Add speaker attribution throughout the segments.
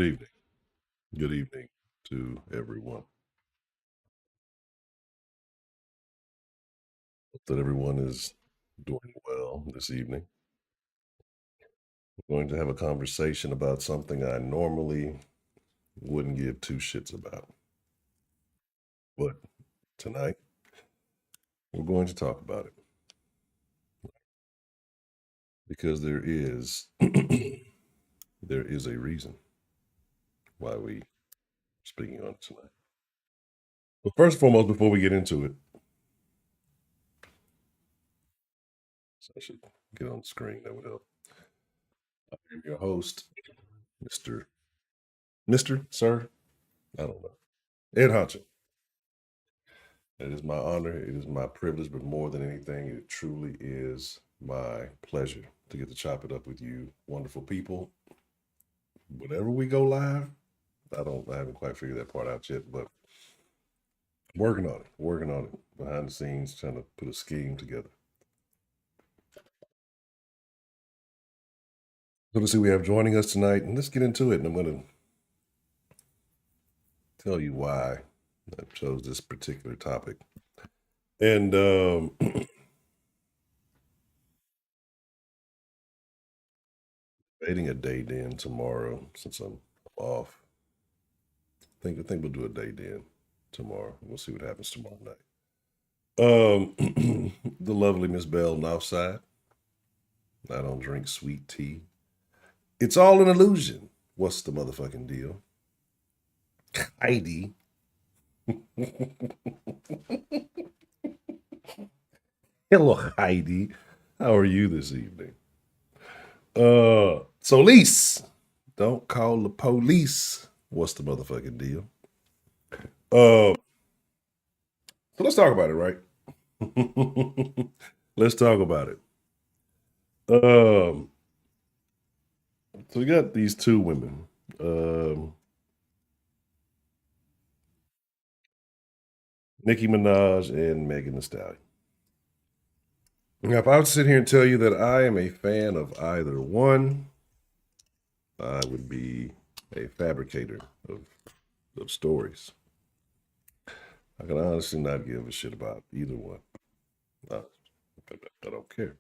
Speaker 1: Good evening. Good evening to everyone. Hope that everyone is doing well this evening. We're going to have a conversation about something I normally wouldn't give two shits about. But tonight, we're going to talk about it because there is a reason why we are speaking on it tonight. But first and foremost, before we get into it, so I should get on the screen. That would help. I'm your host, Mr. Sir. I don't know. Ed Hodgson. It is my honor. It is my privilege, but more than anything, it truly is my pleasure to get to chop it up with you, wonderful people. Whenever we go live, I haven't quite figured that part out yet, but working on it behind the scenes, trying to put a scheme together. So let's see, we have joining us tonight, and let's get into it. And I'm going to tell you why I chose this particular topic. And debating a day den tomorrow since I'm off. I think we'll do a day den tomorrow. We'll see what happens tomorrow night. The lovely Miss Bell Northside. I don't drink sweet tea. It's all an illusion. What's the motherfucking deal? Heidi. Hello, Heidi. How are you this evening? So Lise, don't call the police. What's the motherfucking deal? So let's talk about it, right? Let's talk about it. So we got these two women. Nicki Minaj and Megan Thee Stallion. Now, if I was to sit here and tell you that I am a fan of either one, I would be a fabricator of stories. I can honestly not give a shit about either one. I don't care.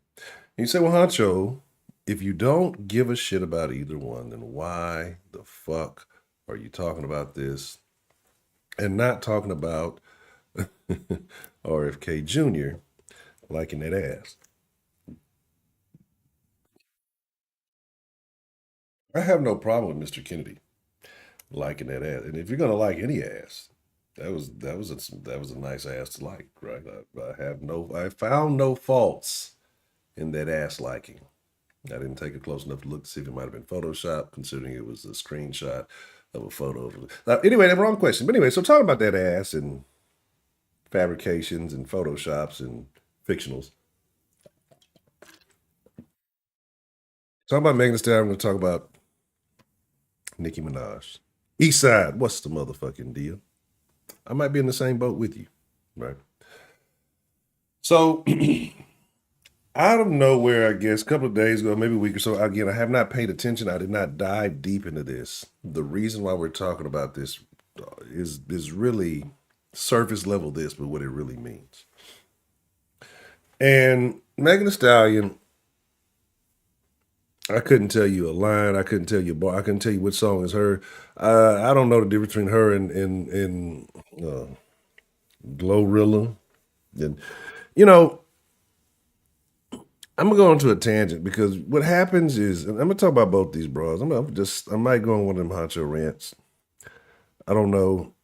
Speaker 1: And you say, well, Honcho, if you don't give a shit about either one, then why the fuck are you talking about this and not talking about RFK Jr. liking that ass? I have no problem with Mr. Kennedy liking that ass, and if you're gonna like any ass, that was a nice ass to like, right? I found no faults in that ass liking. I didn't take a close enough look to see if it might have been Photoshop, considering it was a screenshot of a photo of. Anyway, the wrong question. But anyway, so talking about that ass and fabrications and photoshops and fictionals. Talking about Megan Thee Stallion, I'm going to talk about Nicki Minaj. East Side, what's the motherfucking deal? I might be in the same boat with you, right? So, out of nowhere, I guess, a couple of days ago, maybe a week or so, again, I have not paid attention. I did not dive deep into this. The reason why we're talking about this is really surface level this, but what it really means. And Megan Thee Stallion, I couldn't tell you a line. I couldn't tell you a bar. I couldn't tell you which song is her. I don't know the difference between her and Glorilla. And you know, I'm gonna go into a tangent because what happens is, and I'm gonna talk about both these bras. I might go on one of them honcho rants. I don't know.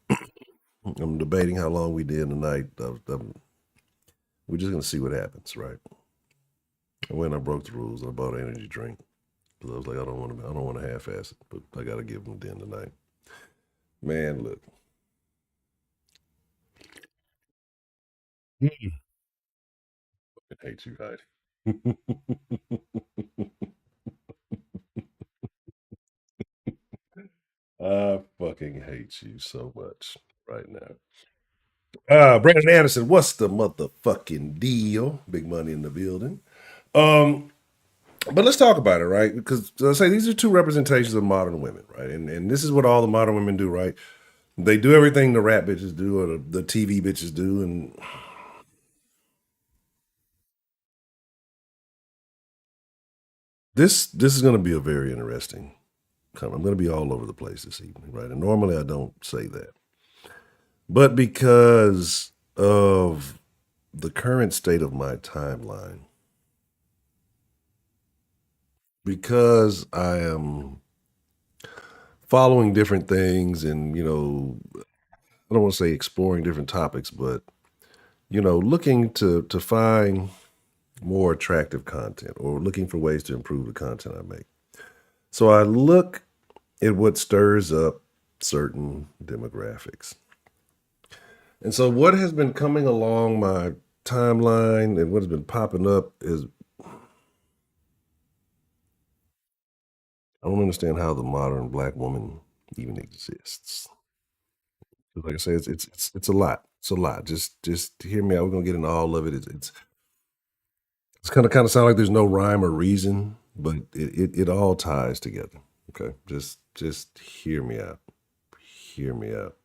Speaker 1: I'm debating how long we did tonight. We're just gonna see what happens, right? I went and I broke the rules. I bought an energy drink because I was like, I don't want to half-ass it, but I gotta give them a den tonight. Man, look. I hate you, Heidi. I fucking hate you so much right now. Brandon Anderson, what's the motherfucking deal? Big money in the building. Um, But let's talk about it, right? Because I say these are two representations of modern women, right? And this is what all the modern women do, right? They do everything the rap bitches do or the TV bitches do, and this is going to be a very interesting comment. I'm going to be all over the place this evening, right? And normally I don't say that, but because of the current state of my timeline, because I am following different things, and I don't want to say exploring different topics, but looking to find more attractive content or looking for ways to improve the content I make. So I look at what stirs up certain demographics. And so what has been coming along my timeline and what has been popping up is I don't understand how the modern black woman even exists. Like I say, it's a lot. It's a lot. Just hear me out. We're gonna get into all of it. It's kind of sound like there's no rhyme or reason, but it all ties together. Okay, just hear me out. Hear me out.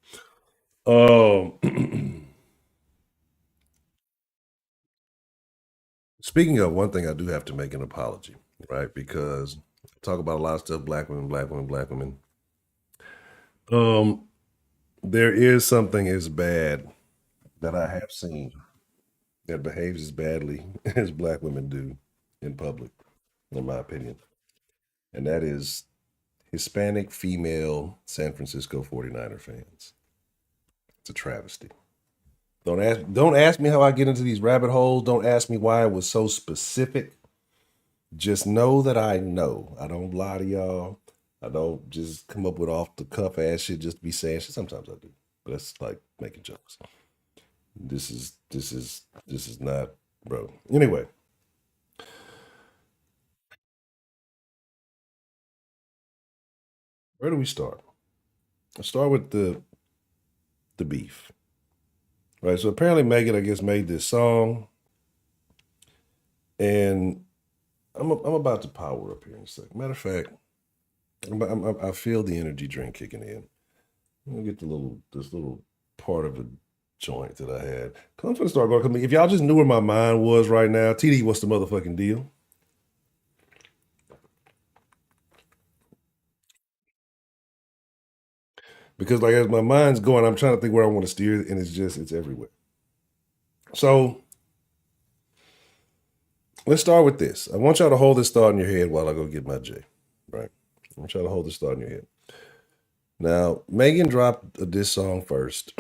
Speaker 1: Speaking of one thing, I do have to make an apology, right? Because I talk about a lot of stuff, black women, black women, black women. Um, there is something as bad that I have seen that behaves as badly as black women do in public, in my opinion, and that is Hispanic female San Francisco 49er fans. It's a travesty. Don't ask me how I get into these rabbit holes. Don't ask me why it was so specific. Just know that I know. I don't lie to y'all. I don't just come up with off the cuff ass shit just to be saying shit. Sometimes I do, but that's like making jokes. This is not, bro. Anyway, where do we start? Let's start with the beef, right? So apparently Megan, I guess, made this song, and I'm about to power up here in a second. Matter of fact, I feel the energy drink kicking in. Let me get this little part of a joint that I had. Cause I'm gonna start going. Cause if y'all just knew where my mind was right now, TD, what's the motherfucking deal? Because like as my mind's going, I'm trying to think where I want to steer, and it's everywhere. So let's start with this. I want y'all to hold this thought in your head while I go get my J. Right. I want y'all to hold this thought in your head. Now, Megan dropped this song first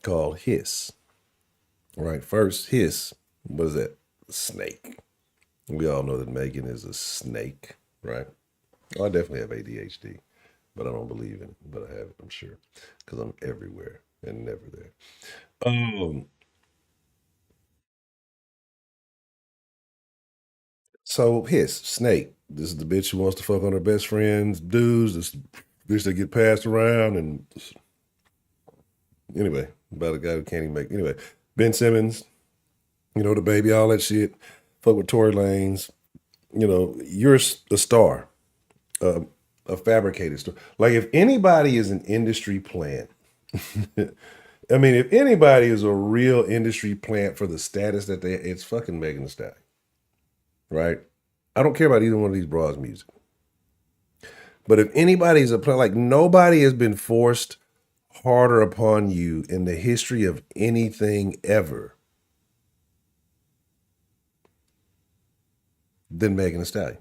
Speaker 1: called Hiss. Right. First, Hiss. What is that? Snake. We all know that Megan is a snake, right? Oh, I definitely have ADHD, but I don't believe in it. But I have it, I'm sure, because I'm everywhere and never there. Um, so his snake. This is the bitch who wants to fuck on her best friend's dudes. This bitch that get passed around, and anyway, about a guy who can't even make anyway. Ben Simmons, the baby, all that shit. Fuck with Tory Lanez. You're a star, uh, a fabricated star. Like if anybody is an industry plant, I mean, if anybody is a real industry plant for the status that it's fucking Megan Thee Stallion, right? I don't care about either one of these bras' music. But if anybody's a plant, like nobody has been forced harder upon you in the history of anything ever than Megan Thee Stallion.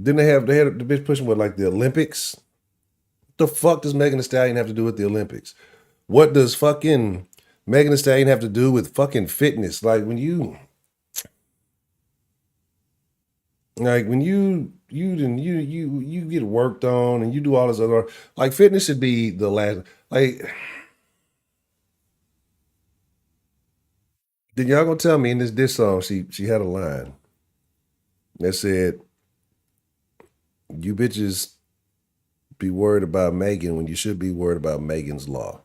Speaker 1: Didn't they had the bitch pushing with like the Olympics? The fuck does Megan Thee Stallion have to do with the Olympics? What does fucking Megan Thee Stallion have to do with fucking fitness? Like when you get worked on and you do all this other like fitness should be the last like then y'all gonna tell me in this song she had a line that said you bitches be worried about Megan when you should be worried about Megan's law.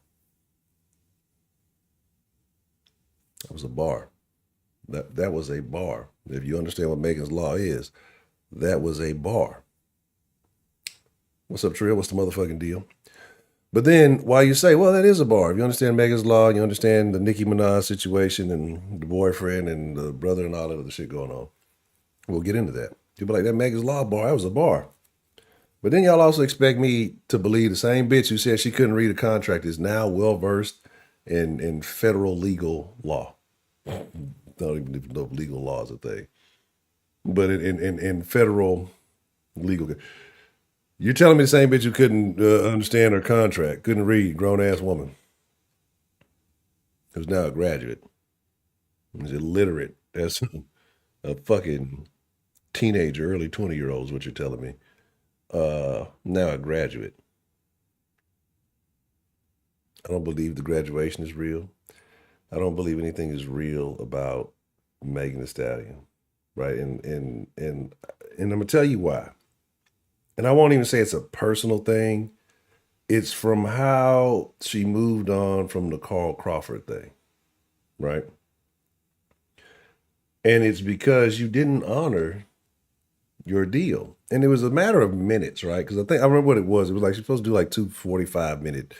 Speaker 1: That was a bar. That was a bar. If you understand what Megan's Law is, that was a bar. What's up, Trill? What's the motherfucking deal? But then, while you say, well, that is a bar, if you understand Megan's Law, you understand the Nicki Minaj situation and the boyfriend and the brother and all that other shit going on, we'll get into that. You'll be like, that Megan's Law bar, that was a bar. But then y'all also expect me to believe the same bitch who said she couldn't read a contract is now well versed in federal legal law. Don't even know if legal law is a thing. But in federal legal, you're telling me the same bitch who couldn't understand her contract, couldn't read, grown ass woman, who's now a graduate, is illiterate as a fucking teenager, early 20-year old is what you're telling me. Now a graduate. I don't believe the graduation is real. I don't believe anything is real about Megan Thee Stallion, right? And I'm gonna tell you why. And I won't even say it's a personal thing. It's from how she moved on from the Carl Crawford thing, right? And it's because you didn't honor your deal. And it was a matter of minutes, right? Because I remember what it was. It was like she's supposed to do like two 45-minute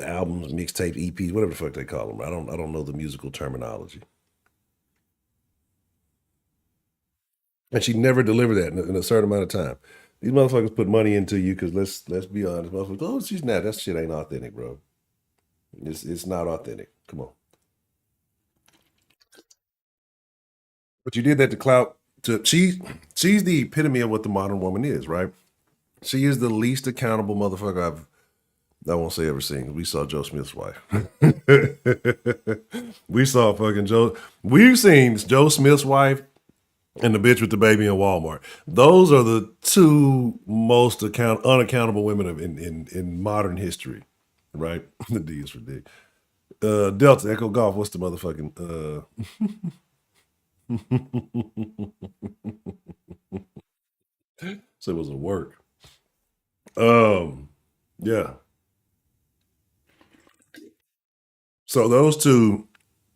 Speaker 1: albums, mixtape, EPs, whatever the fuck they call them. I don't know the musical terminology. And she never delivered that in a certain amount of time. These motherfuckers put money into you because let's be honest, motherfuckers. Oh, she's not. That shit ain't authentic, bro. It's not authentic. Come on. But you did that to clout. She's the epitome of what the modern woman is, right? She is the least accountable motherfucker I won't say ever seen. We saw Joe Smith's wife. We saw fucking Joe. We've seen Joe Smith's wife and the bitch with the baby in Walmart. Those are the two most unaccountable women in modern history, right? The D is for dick. Delta Echo Golf. What's the motherfucking? So it was a work. Yeah. So those two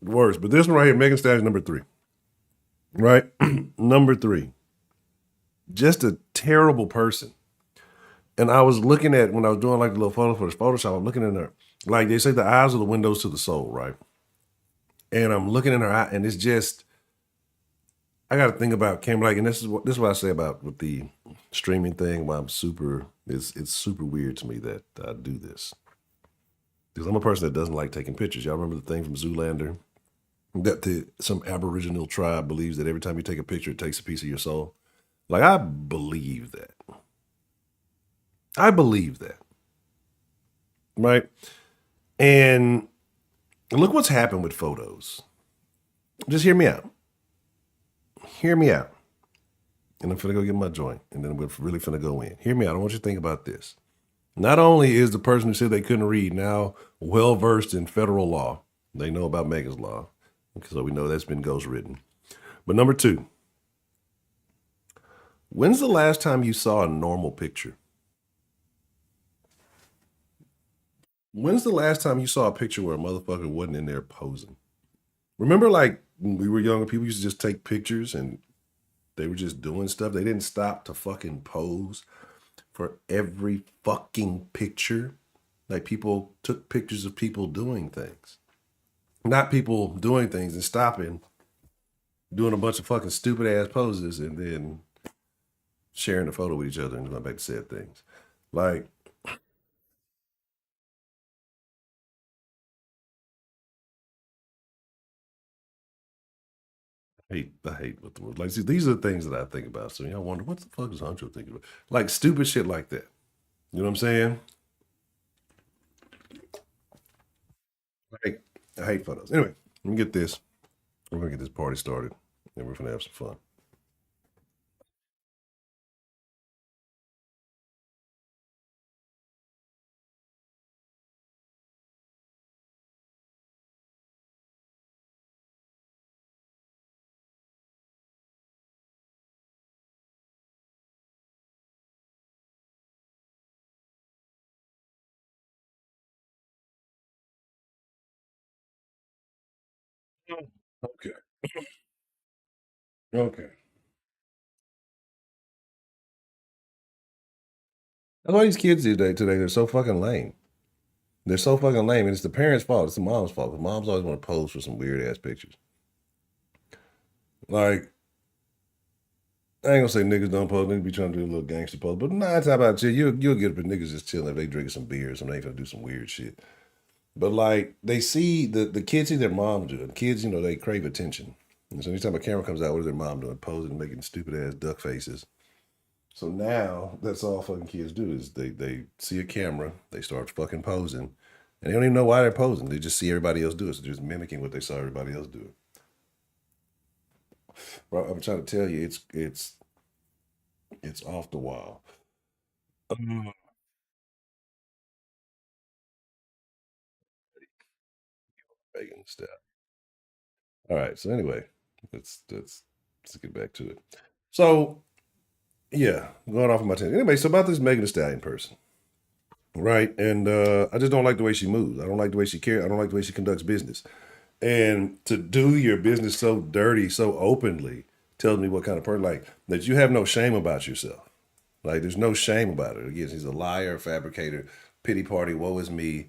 Speaker 1: worst, but this one right here, Megan Thee number three, right? Number three, just a terrible person. And I was looking at when I was doing like the little photo for this Photoshop. I'm looking in her, like they say, the eyes are the windows to the soul, right? And I'm looking in her eye, and it's just I got to think about camera, like, and this is what I say about with the streaming thing. Why I'm super, it's super weird to me that I do this because I'm a person that doesn't like taking pictures. Y'all remember the thing from Zoolander that some Aboriginal tribe believes that every time you take a picture, it takes a piece of your soul. Like I believe that. I believe that, right? And look what's happened with photos. Just hear me out. Hear me out. And I'm finna go get my joint, and then we're really finna go in. Hear me out. I want you to think about this. Not only is the person who said they couldn't read now well versed in federal law, they know about Megan's Law, so we know that's been ghostwritten. But number two, when's the last time you saw a normal picture? When's the last time you saw a picture where a motherfucker wasn't in there posing? Remember, like when we were younger, people used to just take pictures and they were just doing stuff. They didn't stop to fucking pose for every fucking picture. Like people took pictures of people doing things, not people doing things and stopping, doing a bunch of fucking stupid ass poses, and then sharing the photo with each other and going back to said things. Like I hate what the word. Like see, these are the things that I think about. So y'all wonder what the fuck is Huncho thinking about? Like stupid shit like that. You know what I'm saying? Like I hate photos. Anyway, let me get this. We're gonna get this party started, and we're gonna have some fun. Okay. Okay. That's why these kids today, they're so fucking lame. They're so fucking lame, and it's the parents' fault. It's the mom's fault. The moms always want to pose for some weird ass pictures. Like, I ain't gonna say niggas don't pose. Niggas be trying to do a little gangster pose, but nine times out of 10, you'll get up with niggas just chilling if they drinking some beer or something. They ain't gonna do some weird shit. But like, they see the kids see their mom do it. Kids, they crave attention. And so anytime a camera comes out, what is their mom doing? Posing, making stupid ass duck faces. So now that's all fucking kids do is they see a camera, they start fucking posing, and they don't even know why they're posing. They just see everybody else do it, so they're just mimicking what they saw everybody else do. Bro, I'm trying to tell you, it's off the wall. Mm. Megan Thee All right. So anyway, let's get back to it. So yeah, going off of my tangent. Anyway, so about this Megan Thee Stallion person, right? And I just don't like the way she moves. I don't like the way she cares. I don't like the way she conducts business. And to do your business so dirty, so openly, tells me what kind of person like that. You have no shame about yourself. Like there's no shame about it. Again, he's a liar, fabricator, pity party. Woe is me.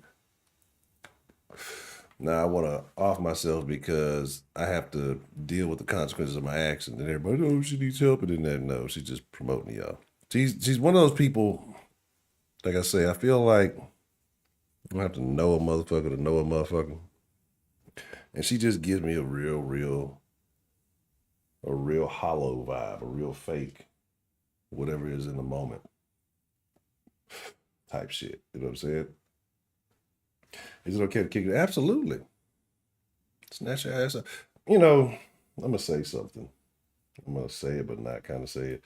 Speaker 1: Now I want to off myself because I have to deal with the consequences of my actions. And everybody, oh, she needs help, and then that no, she's just promoting y'all. She's one of those people. Like I say, I feel like I don't have to know a motherfucker to know a motherfucker, and she just gives me a real hollow vibe, a real fake, whatever it is in the moment type shit. You know what I'm saying? Is it okay to kick it? Absolutely. Snatch your ass up. You know, I'm gonna say something. I'm gonna say it, but not kind of say it.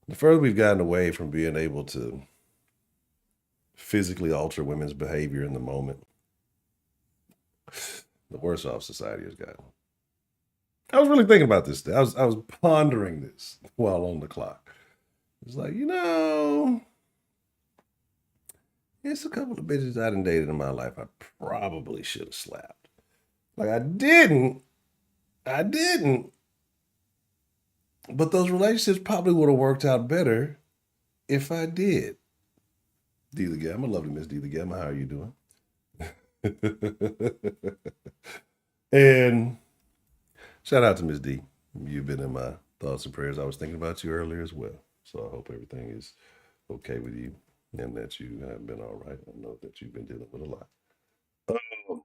Speaker 1: The further we've gotten away from being able to physically alter women's behavior in the moment, the worse off society has gotten. I was really thinking about this. I was pondering this while on the clock. It's like, it's a couple of bitches I done dated in my life I probably should have slapped. Like I didn't, but those relationships probably would have worked out better if I did. D the Gamma, lovely Miss D the Gamma, how are you doing? And shout out to Miss D. You've been in my thoughts and prayers. I was thinking about you earlier as well. So I hope everything is okay with you and that you have been all right. I know that you've been dealing with a lot. Um,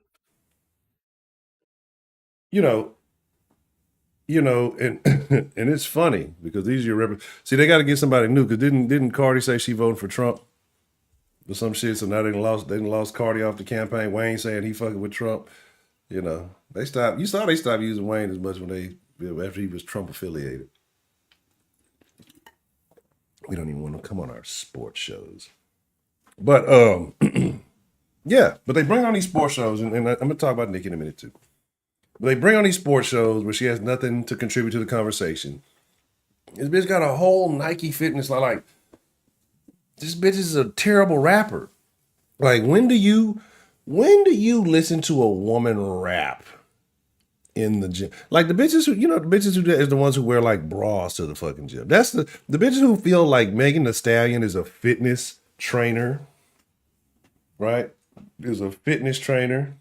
Speaker 1: you know, and and it's funny because these are your see, they got to get somebody new because didn't Cardi say she voted for Trump or some shit? So now they lost Cardi off the campaign. Wayne saying he fucking with Trump. They stopped. You saw they stopped using Wayne as much when after he was Trump affiliated. We don't even want to come on our sports shows. But yeah, but they bring on these sports shows, and I'm gonna talk about Nicki in a minute too. But they bring on these sports shows where she has nothing to contribute to the conversation. This bitch got a whole Nike fitness line. Like this bitch is a terrible rapper. Like when do you listen to a woman rap in the gym? Like the bitches the bitches who is the ones who wear like bras to the fucking gym. That's the bitches who feel like Megan Thee Stallion is a fitness trainer, right? Is a fitness trainer.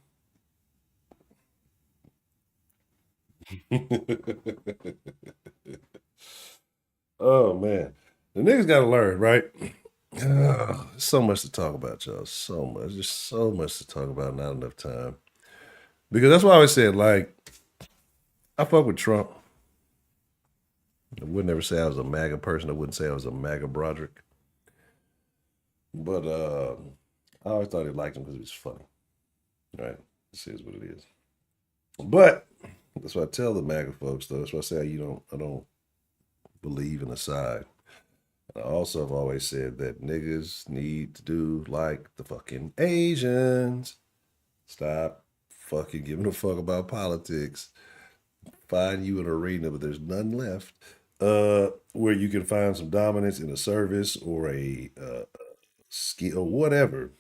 Speaker 1: Oh man, the niggas got to learn, right? So much to talk about, y'all. So much, just so much to talk about. Not enough time because that's why I always said like I fuck with Trump. I would never say I was a MAGA person. I wouldn't say I was a MAGA Broderick. But I always thought he liked him because he was funny. Right? This is what it is. But that's what I tell the MAGA folks though. That's why I say I don't believe in a side. I also have always said that niggas need to do like the fucking Asians. Stop fucking giving a fuck about politics. Find you an arena, but there's none left. Where you can find some dominance in a service or a skill or whatever,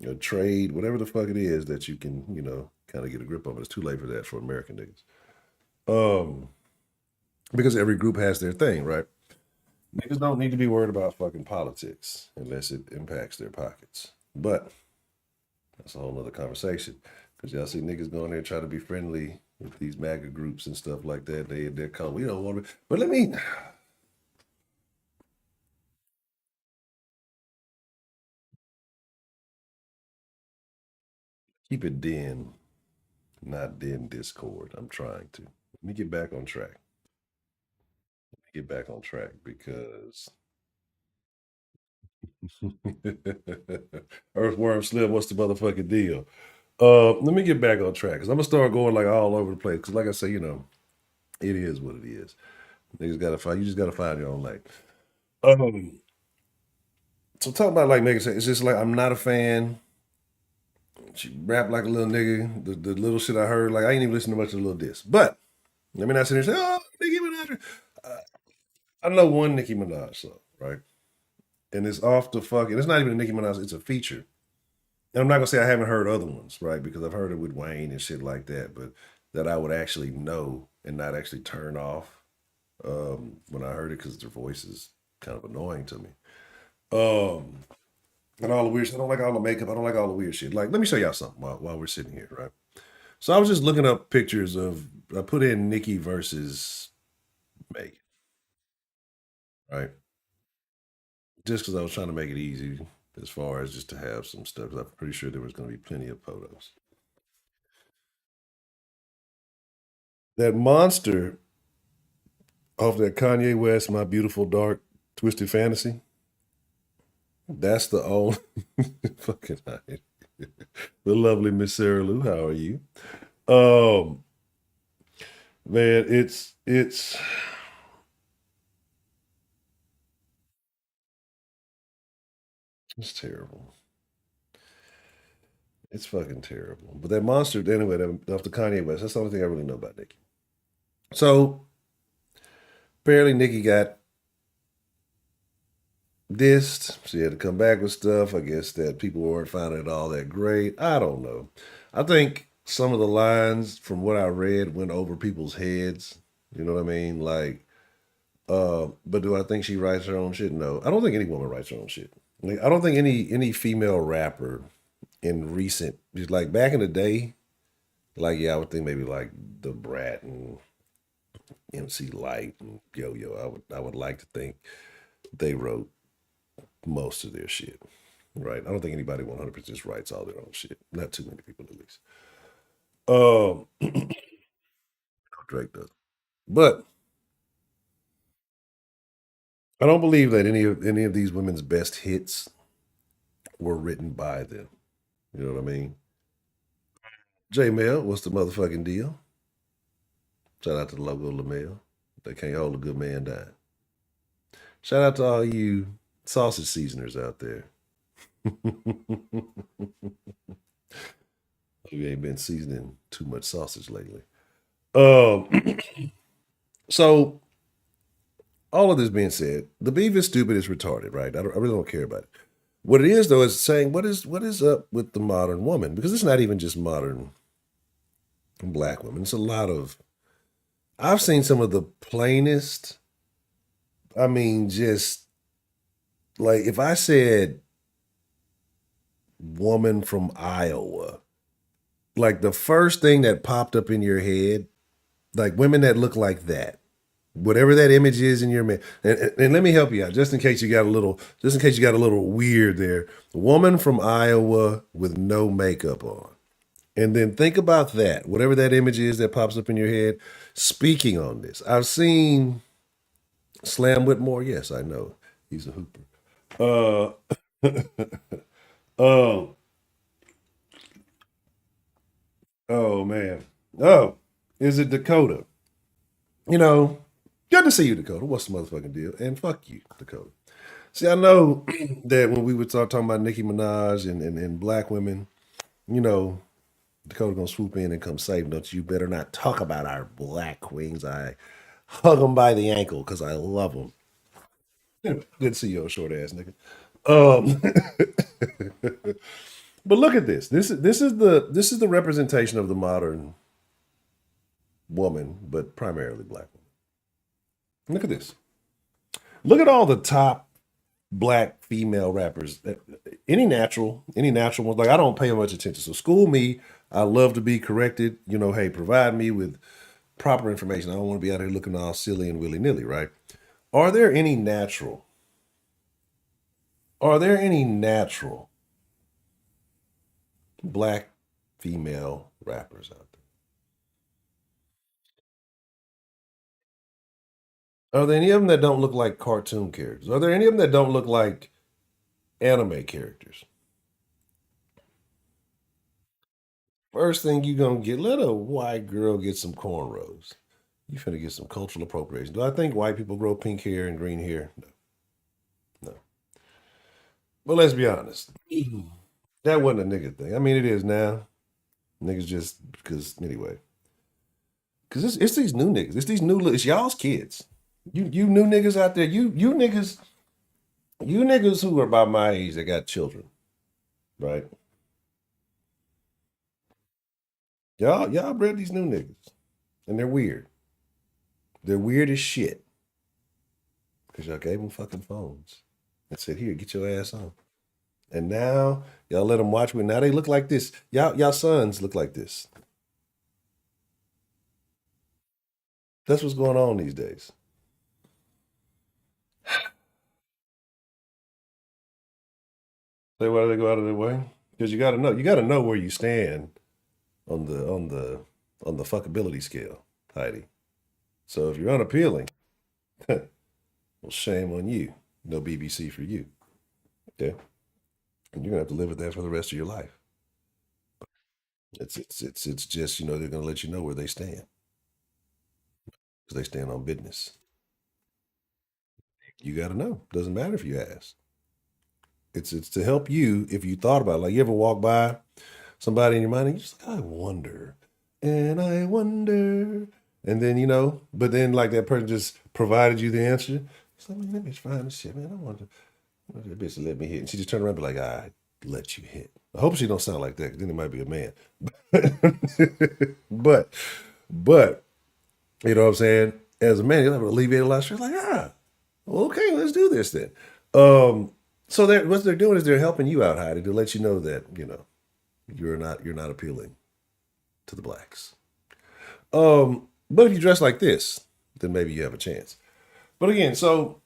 Speaker 1: a trade, whatever the fuck it is that you can, kind of get a grip of. It's too late for that for American niggas. Um, because every group has their thing, right? Niggas don't need to be worried about fucking politics unless it impacts their pockets. But that's a whole nother conversation. Because y'all see niggas going there try to be friendly with these MAGA groups and stuff like that. They're calling, we don't want to. But let me keep it den, not den Discord. I'm trying to. Let me get back on track. Get back on track because Earthworm Slim, what's the motherfucking deal? Let me get back on track because I'm gonna start going like all over the place. Because like I say, it is what it is. Niggas gotta find. You just gotta find your own lane. Um, so talking about like Megan said, it's just like I'm not a fan. She rap like a little nigga. The little shit I heard, like I ain't even listen to much of the little diss. But let me not sit here and say, oh, Nicki Minaj. Uh, I know one Nicki Minaj song, right? And it's off the fucking. It's not even a Nicki Minaj. It's a feature. And I'm not gonna say I haven't heard other ones, right? Because I've heard it with Wayne and shit like that. But that I would actually know and not actually turn off when I heard it because their voice is kind of annoying to me. Um, and all the weird shit. I don't like all the makeup. I don't like all the weird shit. Like, let me show y'all something while we're sitting here, right? So I was just looking up pictures of. I put in Nicki versus Megan, right? Just because I was trying to make it easy as far as just to have some stuff. I'm pretty sure there was going to be plenty of photos. That monster off that Kanye West, My Beautiful Dark Twisted Fantasy. That's the only fucking the lovely Miss Sarah Lou. How are you? Um, man, it's terrible. It's fucking terrible. But that monster, anyway, off the Kanye West, that's the only thing I really know about Nicki. So apparently Nicki got dissed. She had to come back with stuff. I guess that people weren't finding it all that great. I don't know. I think some of the lines from what I read went over people's heads. You know what I mean? Like, but do I think she writes her own shit? No. I don't think any woman writes her own shit. Like, I don't think any female rapper in recent, just like back in the day, like yeah, I would think maybe like the Brat and MC Light and Yo Yo. I would like to think they wrote most of their shit. Right. I don't think anybody 100% just writes all their own shit. Not too many people, at least. Um, Drake does. But I don't believe that any of these women's best hits were written by them. You know what I mean? J Mel, what's the motherfucking deal? Shout out to the logo LaMel. They can't hold a good man down. Shout out to all you sausage seasoners out there. You ain't been seasoning too much sausage lately. Um, so all of this being said, the beef is stupid, it's retarded, right? I really don't care about it. What it is though is saying what is up with the modern woman because it's not even just modern black women. It's a lot of. I've seen some of the plainest. I mean, just like if I said woman from Iowa, like the first thing that popped up in your head, like women that look like that, whatever that image is in your man. And let me help you out, just in case you got a little weird there. Woman from Iowa with no makeup on. And then think about that, whatever that image is that pops up in your head. Speaking on this, I've seen Slam Whitmore. Yes, I know he's a hooper. Oh, oh man. Oh, is it Dakota? You know, good to see you, Dakota. What's the motherfucking deal? And fuck you, Dakota. See, I know that when we would start talking about Nicki Minaj and black women, you know, Dakota gonna swoop in and come save. Don't you better not talk about our black queens. I hug them by the ankle because I love them. Anyway, good to see you, short ass nigga. Um, but look at this. This is the representation of the modern woman, but primarily black woman. Look at this. Look at all the top black female rappers. Any natural ones. Like I don't pay much attention. So school me. I love to be corrected. You know, hey, provide me with proper information. I don't want to be out here looking all silly and willy nilly, right? Are there any natural? Are there any natural black female rappers out there? Are there any of them that don't look like cartoon characters? Are there any of them that don't look like anime characters? First thing you gonna get, let a white girl get some cornrows. You finna get some cultural appropriation. Do I think white people grow pink hair and green hair? No, no. But let's be honest. That wasn't a nigga thing. I mean, it is now. Niggas just because anyway. Because it's these new niggas. It's these new. It's y'all's kids. You new niggas out there. You niggas who are about my age that got children, right? Y'all bred these new niggas, and they're weird. They're weird as shit because y'all gave them fucking phones and said, "Here, get your ass on." And now y'all let them watch me. Now they look like this. Y'all sons look like this. That's what's going on these days. Say why do they go out of their way? Because you got to know. You got to know where you stand on the fuckability scale, Heidi. So if you're unappealing, well, shame on you. No BBC for you. Okay, and you're gonna have to live with that for the rest of your life. It's just they're gonna let you know where they stand because they stand on business. You got to know. Doesn't matter if you ask. It's to help you if you thought about it. Like you ever walk by somebody in your mind and you're just like, I wonder, and I wonder, and then but then like that person just provided you the answer. It's like, man, that bitch fine as shit, man. I want that bitch to let me hit, and she just turned around and be like, I let you hit. I hope she don't sound like that, 'cause then it might be a man. but but you know what I'm saying? As a man, you'll have to alleviate a lot of stress. Like, well, okay, let's do this then. Um, so what they're doing is they're helping you out, Heidi, to let you know that you're not appealing to the blacks. But if you dress like this, then maybe you have a chance. But again, so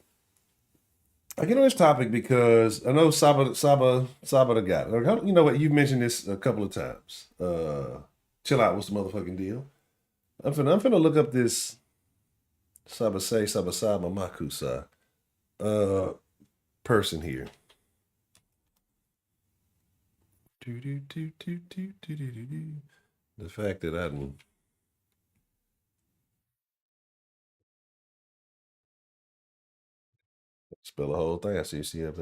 Speaker 1: I get on this topic because I know Saba the guy. You know what? You've mentioned this a couple of times. Chill out. What's the motherfucking deal? I'm finna look up this Saba Makusa uh person here. The fact that I didn't spell the whole thing. I see. I had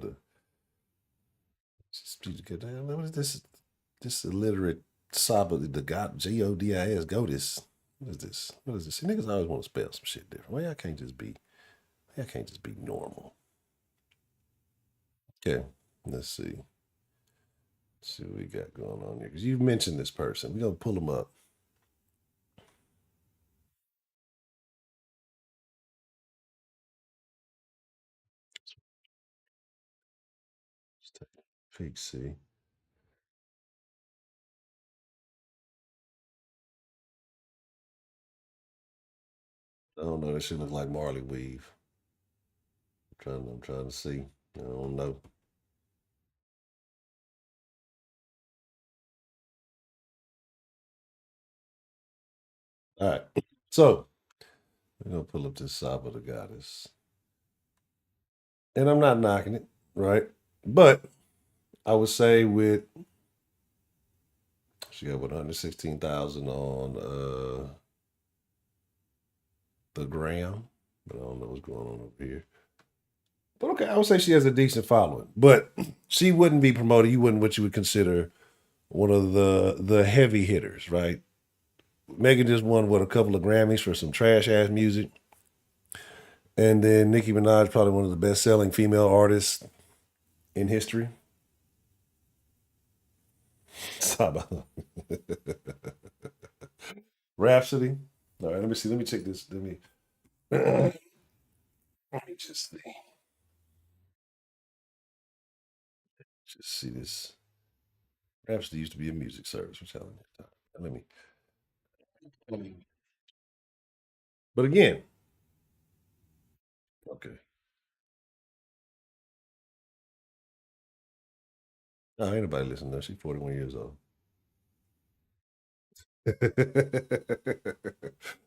Speaker 1: to. What is this? This illiterate Saba the God Godis Godis. What is this? What is this? See, niggas always want to spell some shit different. Why y'all can't just be? Y'all can't just be normal. Okay, let's see. Let's see what we got going on here. Because you've mentioned this person. We're gonna pull them up. Let's take a peek. See. I don't know. That shit look like Marley Weave. I'm trying to see. I don't know. All right. So we're gonna pull up this Saba the Goddess. And I'm not knocking it, right? But I would say with she got 116,000 on the gram. But I don't know what's going on over here. But okay, I would say she has a decent following. But she wouldn't be promoted. You wouldn't what you would consider one of the heavy hitters, right? Megan just won a couple of Grammys for some trash ass music. And then Nicki Minaj, probably one of the best selling female artists in history. Saba. Rhapsody. All right, let me see. Let me check this. Let me. Just see. Just see this. Rhapsody used to be a music service. Which let me. But again, okay. No, ain't nobody listening to her. She's 41 years old.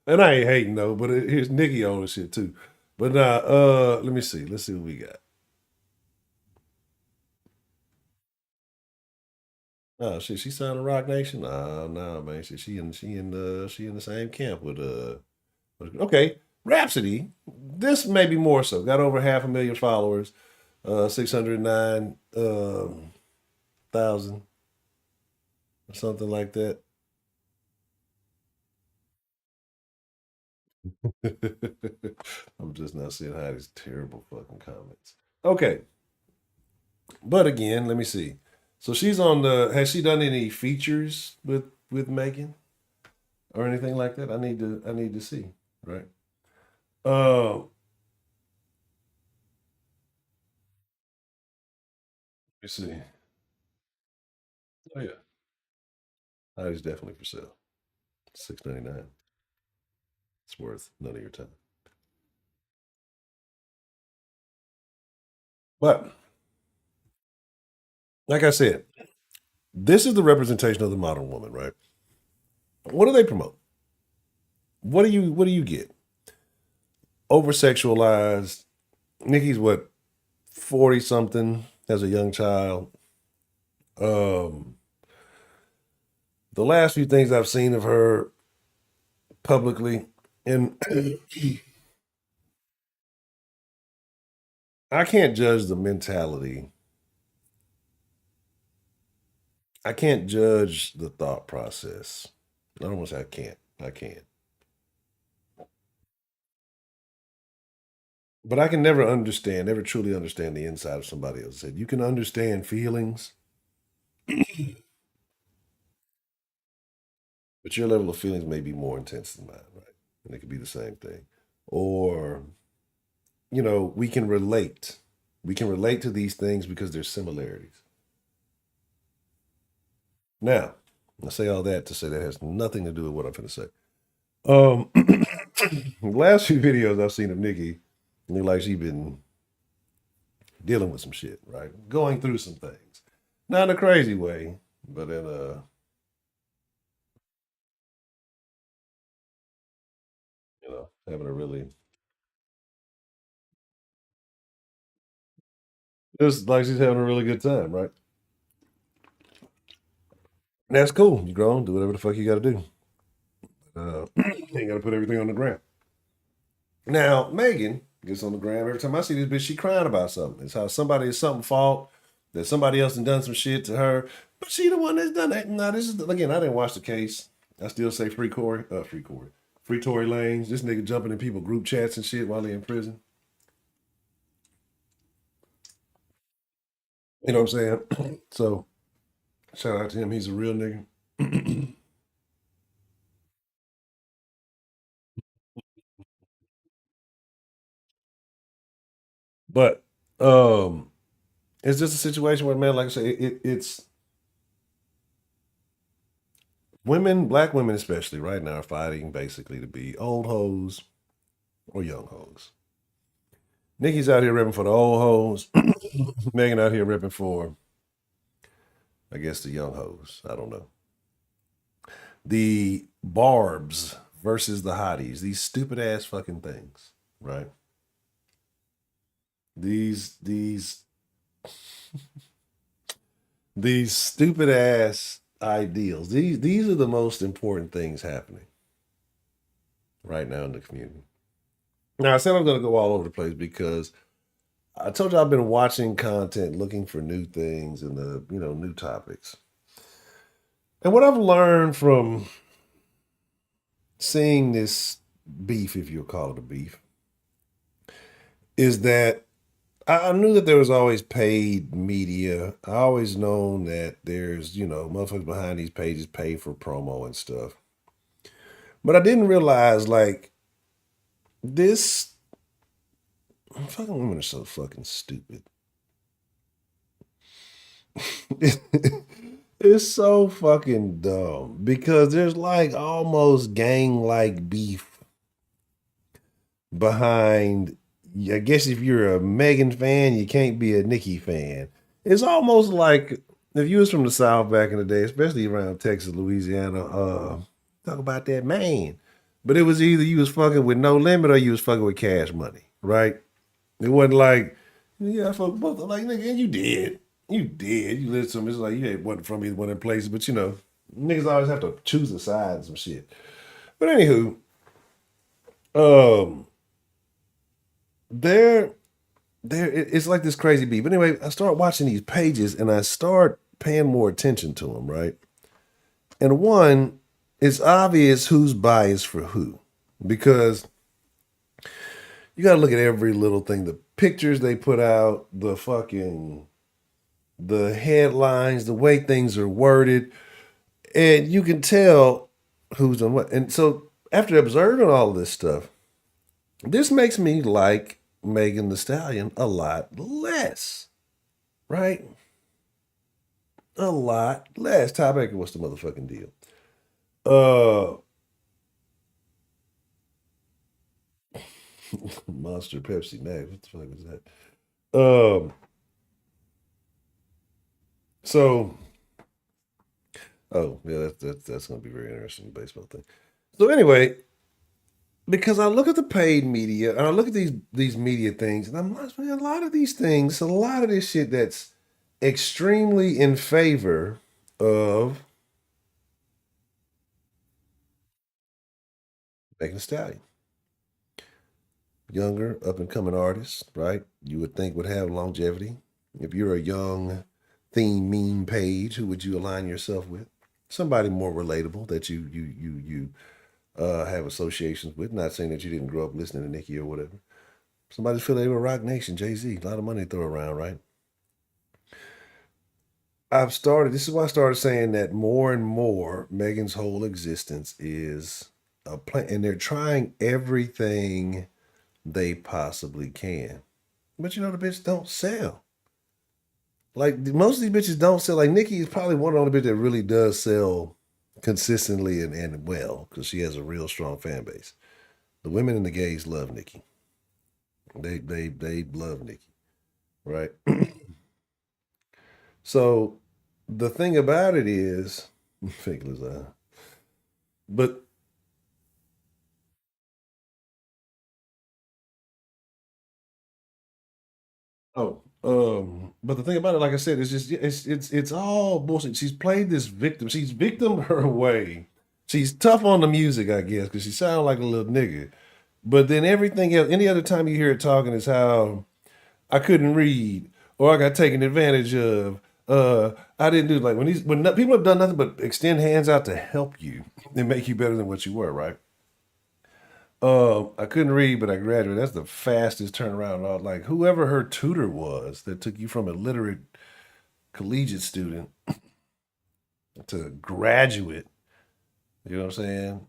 Speaker 1: And I ain't hating though, but here's Nicki on this shit too. But let me see. Let's see what we got. Oh shit, she signed a Rock Nation? Nah, man. She in the same camp with okay. Rhapsody. This may be more so. Got over 500,000 followers. 609,000 or something like that. I'm just not seeing how these terrible fucking comments. Okay. But again, let me see. So she's on the has she done any features with Megan or anything like that? I need to see, right? Let me see. Oh yeah. That is definitely for sale. 6.99. It's worth none of your time. But like I said, this is the representation of the modern woman, right? What do they promote? What do you get? Over sexualized. Nikki's what, 40 something, has a young child. Um the last few things I've seen of her publicly, and I can't judge the mentality. I can't judge the thought process. I don't want to say I can't. I can't. But I can never truly understand the inside of somebody else. Said you can understand feelings, but your level of feelings may be more intense than mine, right? And it could be the same thing. Or, we can relate. We can relate to these things because there's similarities. Now, I say all that to say that has nothing to do with what I'm going to say. The last few videos I've seen of Nicki, look like she's been dealing with some shit, right? Going through some things. Not in a crazy way, but in a, having a really, just like she's having a really good time, right? And that's cool. You grown, do whatever the fuck you got to do. You ain't got to put everything on the ground. Now, Megan gets on the ground every time I see this bitch, she crying about something. It's how somebody is something fault, that somebody else done some shit to her, but she the one that's done that. Now, this is, again, I didn't watch the case. I still say free Tory Lanez. This nigga jumping in people group chats and shit while they in prison. You know what I'm saying? So, shout out to him. He's a real nigga. But um, it's just a situation where, man, like I say, it's women, black women especially, right now are fighting basically to be old hoes or young hoes. Nikki's out here ripping for the old hoes. Megan out here ripping for, I guess, the young hoes. I don't know. The barbs versus the hotties. These stupid ass fucking things, right? These these stupid ass ideals. These are the most important things happening right now in the community. Now I said I'm gonna go all over the place because I told you I've been watching content, looking for new things and the new topics. And what I've learned from seeing this beef, if you'll call it a beef, is that I knew that there was always paid media. I always known that there's, motherfuckers behind these pages pay for promo and stuff. But I didn't realize like this fucking women are so fucking stupid. It's so fucking dumb because there's like almost gang like beef behind. I guess if you're a Megan fan, you can't be a Nicki fan. It's almost like if you was from the South back in the day, especially around Texas, Louisiana, talk about that man. But it was either you was fucking with No Limit or you was fucking with Cash Money, right? It wasn't like, yeah, I fuck with both. Like, nigga, and you did. You did. You lived some, it's like you ain't wasn't from either one of them places, but you know, niggas always have to choose a side and some shit. But anywho, um, there it's like this crazy beat. But anyway, I start watching these pages and I start paying more attention to them, right? And one, it's obvious who's biased for who. Because you gotta look at every little thing. The pictures they put out, the headlines, the way things are worded, and you can tell who's on what. And so after observing all this stuff, this makes me like Megan Thee Stallion a lot less, right? A lot less. Ty Baker, what's the motherfucking deal? Uh, Monster Pepsi Max. What the fuck is that? So, oh yeah, that's gonna be very interesting baseball thing. So anyway, because I look at the paid media and I look at these media things, and I'm like, man, a lot of these things, a lot of this shit that's extremely in favor of Megan Thee Stallion. Younger, up and coming artist, right? You would think would have longevity. If you're a young theme meme page, who would you align yourself with? Somebody more relatable that you have associations with. Not saying that you didn't grow up listening to Nicki or whatever. Somebody feel they were Rock Nation, Jay Z, a lot of money to throw around, right? This is why I started saying that more and more Megan's whole existence is a plan, and they're trying everything they possibly can. But you know, the bitch don't sell. Like most of these bitches don't sell. Like Nicki is probably one of the only bitches that really does sell consistently and well because she has a real strong fan base. The women and the gays love Nicki. They love Nicki, right? So the thing about it is, fake Lazar. But but the thing about it, like I said, it's just it's all bullshit. She's played this victim. She's victim her way. She's tough on the music, I guess, because she sounds like a little nigga. But then everything else, any other time you hear her talking, is how I couldn't read or I got taken advantage of. I didn't do like when people have done nothing but extend hands out to help you and make you better than what you were, right? I couldn't read, but I graduated. That's the fastest turnaround. Like whoever her tutor was that took you from a literate collegiate student to graduate. You know what I'm saying?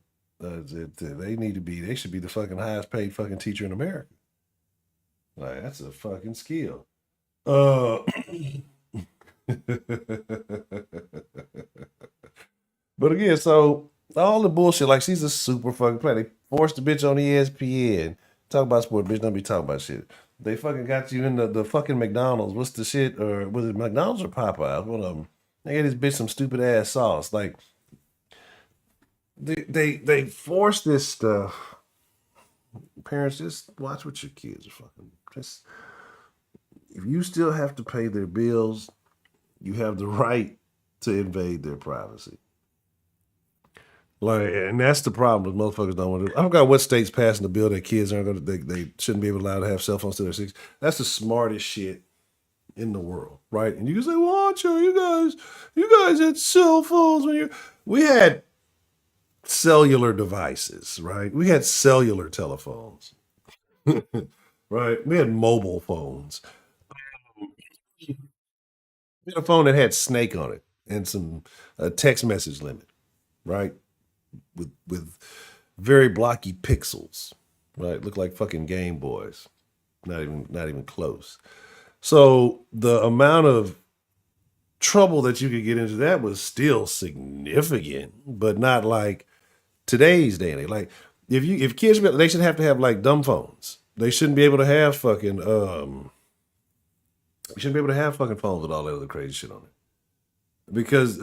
Speaker 1: They need to be. They should be the fucking highest paid fucking teacher in America. Like that's a fucking skill. Uh, but again, so all the bullshit. Like she's a super fucking player. They forced the bitch on ESPN. Talk about sport, bitch. Don't be talking about shit. They fucking got you in the fucking McDonald's. What's the shit? Or was it McDonald's or Popeyes? One of them. They gave this bitch some stupid ass sauce. Like they force this stuff. Parents, just watch what your kids are fucking. Just if you still have to pay their bills, you have the right to invade their privacy. Like, and that's the problem. Motherfuckers don't want to. I forgot what state's passing the bill that kids aren't going to. They shouldn't be able allowed to have cell phones till they're six. That's the smartest shit in the world, right? And you can say, "Watch you guys had cell phones when you." We had cellular devices, right? We had cellular telephones, right? We had mobile phones. We had a phone that had Snake on it and some text message limit, right? With very blocky pixels, right? Look like fucking Game Boys. Not even close. So the amount of trouble that you could get into that was still significant, but not like today's day and age. Like if kids, they should have to have like dumb phones. They shouldn't be able to have fucking you shouldn't be able to have fucking phones with all that other crazy shit on it. Because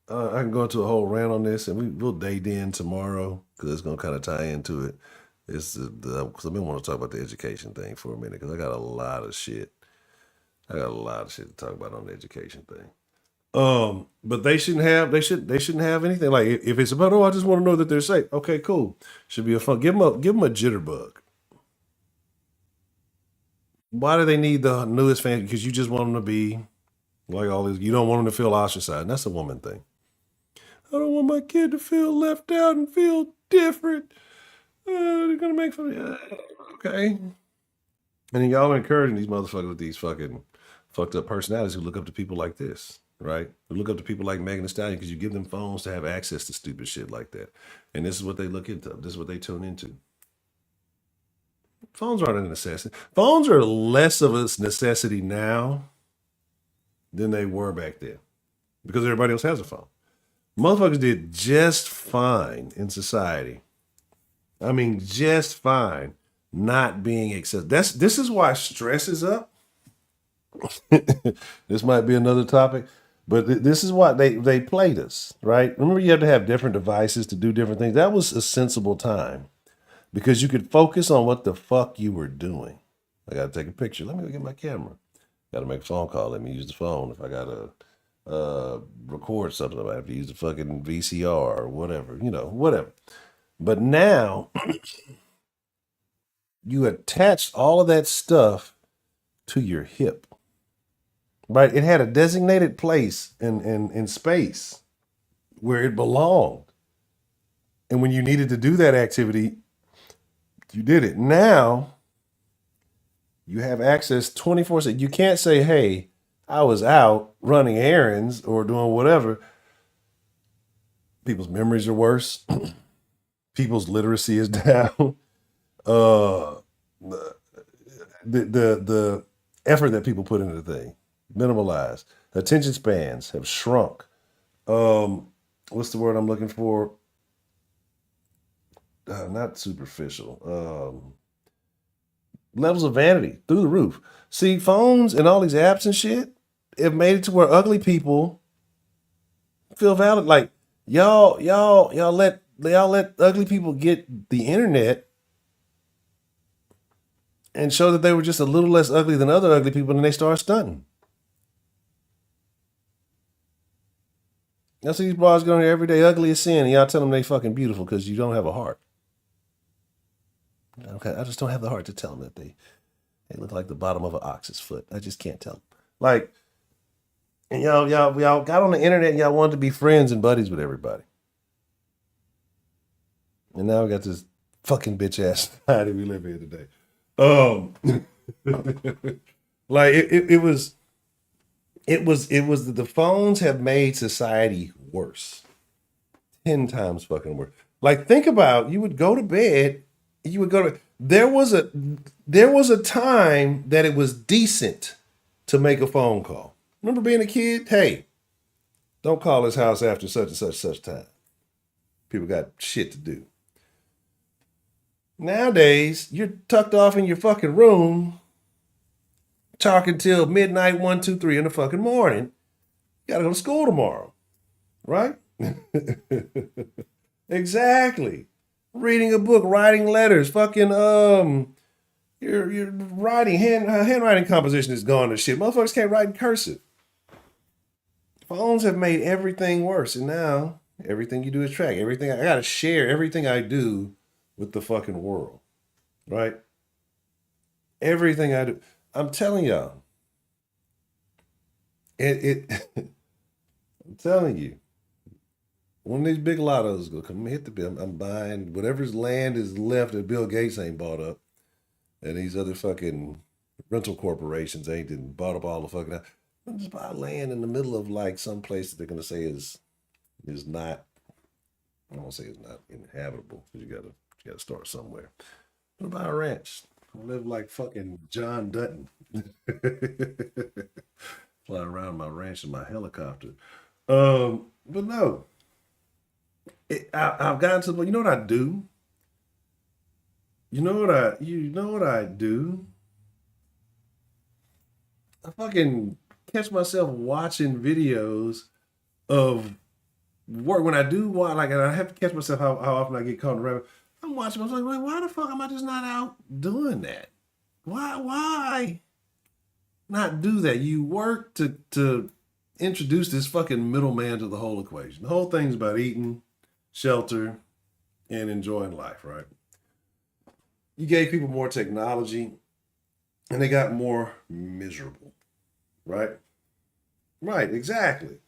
Speaker 1: I can go into a whole rant on this, and we'll date in tomorrow because it's gonna kind of tie into it. It's because I've been wanting to talk about the education thing for a minute because I got a lot of shit. I got a lot of shit to talk about on the education thing. But they shouldn't have anything like if it's about I just want to know that they're safe. Okay, cool. Should be a fun. Give them a jitterbug. Why do they need the newest fan? Because you just want them to be like all these. You don't want them to feel ostracized. And that's a woman thing. I don't want my kid to feel left out and feel different. They're gonna make fun. Okay. And then y'all are encouraging these motherfuckers with these fucking fucked up personalities who look up to people like this, right? Who look up to people like Megan Thee Stallion because you give them phones to have access to stupid shit like that. And this is what they look into. This is what they tune into. Phones aren't a necessity. Phones are less of a necessity now than they were back then because everybody else has a phone. Motherfuckers did just fine in society. I mean, just fine not being accessible. This is why stress is up. This might be another topic, but this is why they played us, right? Remember, you had to have different devices to do different things. That was a sensible time because you could focus on what the fuck you were doing. I got to take a picture. Let me go get my camera. Got to make a phone call. Let me use the phone. If I got to record something, I have to use the fucking VCR or whatever, whatever. But now you attach all of that stuff to your hip, right? It had a designated place in space where it belonged. And when you needed to do that activity, you did it. Now you have access 24/7. You can't say, hey, I was out running errands or doing whatever. People's memories are worse. People's literacy is down. The effort that people put into the thing, minimalized. Attention spans have shrunk. What's the word I'm looking for? Not superficial. Levels of vanity through the roof. See, phones and all these apps and shit have made it to where ugly people feel valid. Like y'all let ugly people get the internet and show that they were just a little less ugly than other ugly people, and they start stunting. That's these bras going here every day, ugly as sin, and y'all tell them they fucking beautiful because you don't have a heart. Okay, I just don't have the heart to tell them that they look like the bottom of an ox's foot. I just can't tell them. Like, and y'all got on the internet and y'all wanted to be friends and buddies with everybody. And now we got this fucking bitch ass society we live in today. Like it was the phones have made society worse. 10 times fucking worse. Like think about you would go to bed, there was a time that it was decent to make a phone call. Remember being a kid? Hey, don't call this house after such and such time. People got shit to do. Nowadays, you're tucked off in your fucking room, talking till midnight, 1, 2, 3 in the fucking morning. You gotta go to school tomorrow, right? Exactly. Reading a book, writing letters, fucking your writing handwriting composition is gone to shit. Motherfuckers can't write in cursive. Phones have made everything worse, and now everything you do is tracked. Everything I gotta share everything I do with the fucking world, right? Everything I do. I'm telling y'all, it I'm telling you, one of these big lottos gonna come hit the bill. I'm buying whatever's land is left that Bill Gates ain't bought up, and these other fucking rental corporations ain't bought up all the fucking. I'm just buy land in the middle of like some place that they're gonna say is not. I won't say it's not inhabitable because you gotta start somewhere. What about a ranch? I live like fucking John Dutton. Fly around my ranch in my helicopter. But no, I've gotten to the point. You know what I do? You know what I do? I fucking catch myself watching videos of work when I do watch. Like, and I have to catch myself how often I get caught in the rabbit. I'm watching. I was like, why the fuck am I just not out doing that? Why not do that? You work to introduce this fucking middleman to the whole equation. The whole thing's about eating, shelter, and enjoying life, right? You gave people more technology, and they got more miserable, right? Right, exactly.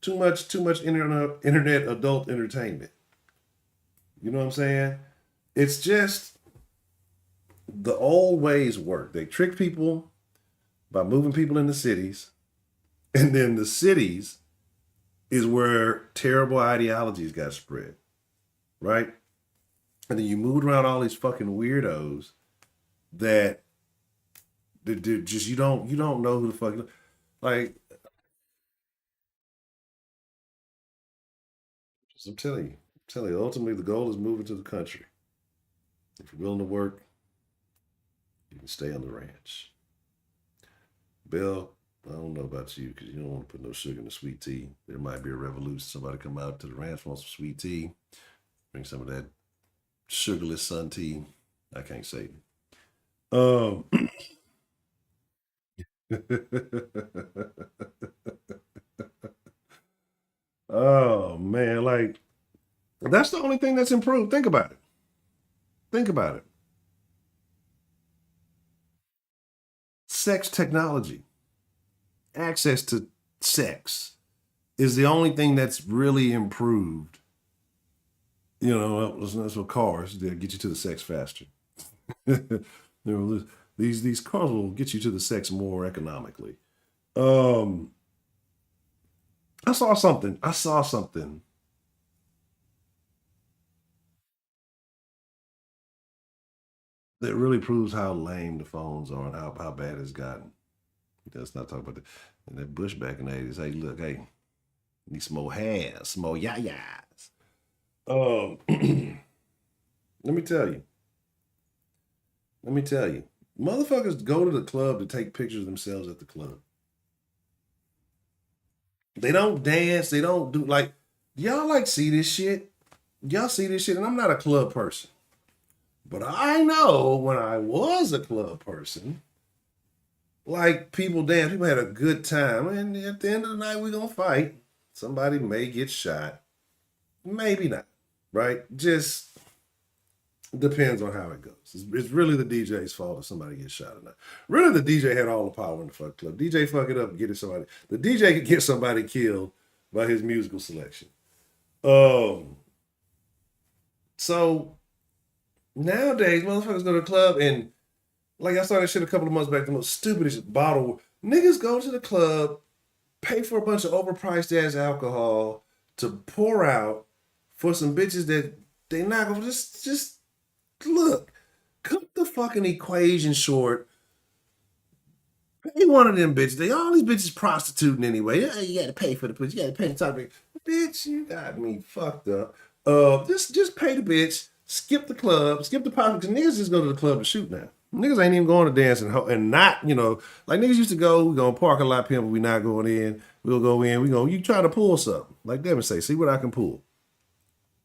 Speaker 1: Too much internet adult entertainment. You know what I'm saying? It's just the old ways work. They trick people by moving people into cities, and then the cities is where terrible ideologies got spread, right? And then you moved around all these fucking weirdos that just you don't know who the fuck like. I'm telling you, ultimately the goal is moving to the country. If you're willing to work, you can stay on the ranch. Bill, I don't know about you because you don't want to put no sugar in the sweet tea. There might be a revolution. Somebody come out to the ranch want some sweet tea, bring some of that sugarless sun tea. I can't say it. Oh man, like that's the only thing that's improved. Think about it. Think about it. Sex technology, access to sex is the only thing that's really improved. That's what cars they get you to the sex faster. you these cars will get you to the sex more economically. Um, I saw something that really proves how lame the phones are and how bad it's gotten. Let's not talk about that. And that Bush back in the 80s. Hey, look, hey, need some more hairs, some more yayas. Let me tell you. Let me tell you. Motherfuckers go to the club to take pictures of themselves at the club. They don't dance. They don't do like y'all like see this shit. Y'all see this shit, and I'm not a club person. But I know when I was a club person, like people dance, people had a good time. And at the end of the night, we're gonna fight. Somebody may get shot. Maybe not. Right? Just depends on how it goes. It's really the DJ's fault if somebody gets shot or not. Really, the DJ had all the power in the fuck club. DJ fuck it up and get it somebody. The DJ could get somebody killed by his musical selection. Um, so nowadays, motherfuckers go to the club and like I saw that shit a couple of months back. The most stupidest bottle niggas go to the club, pay for a bunch of overpriced ass alcohol to pour out for some bitches that they not gonna just look. Cut the fucking equation short. Pay one of them bitches. They all these bitches prostituting anyway. Yeah, you gotta pay for the pussy. You gotta pay the top. Bitch, you got me fucked up. Just pay the bitch. Skip the club. Skip the party. Because niggas just go to the club to shoot now. Niggas ain't even going to dance and not, like niggas used to go, we gonna park a lot pimp, but we not going in. We'll go in, you try to pull something. Like Devin say, see what I can pull.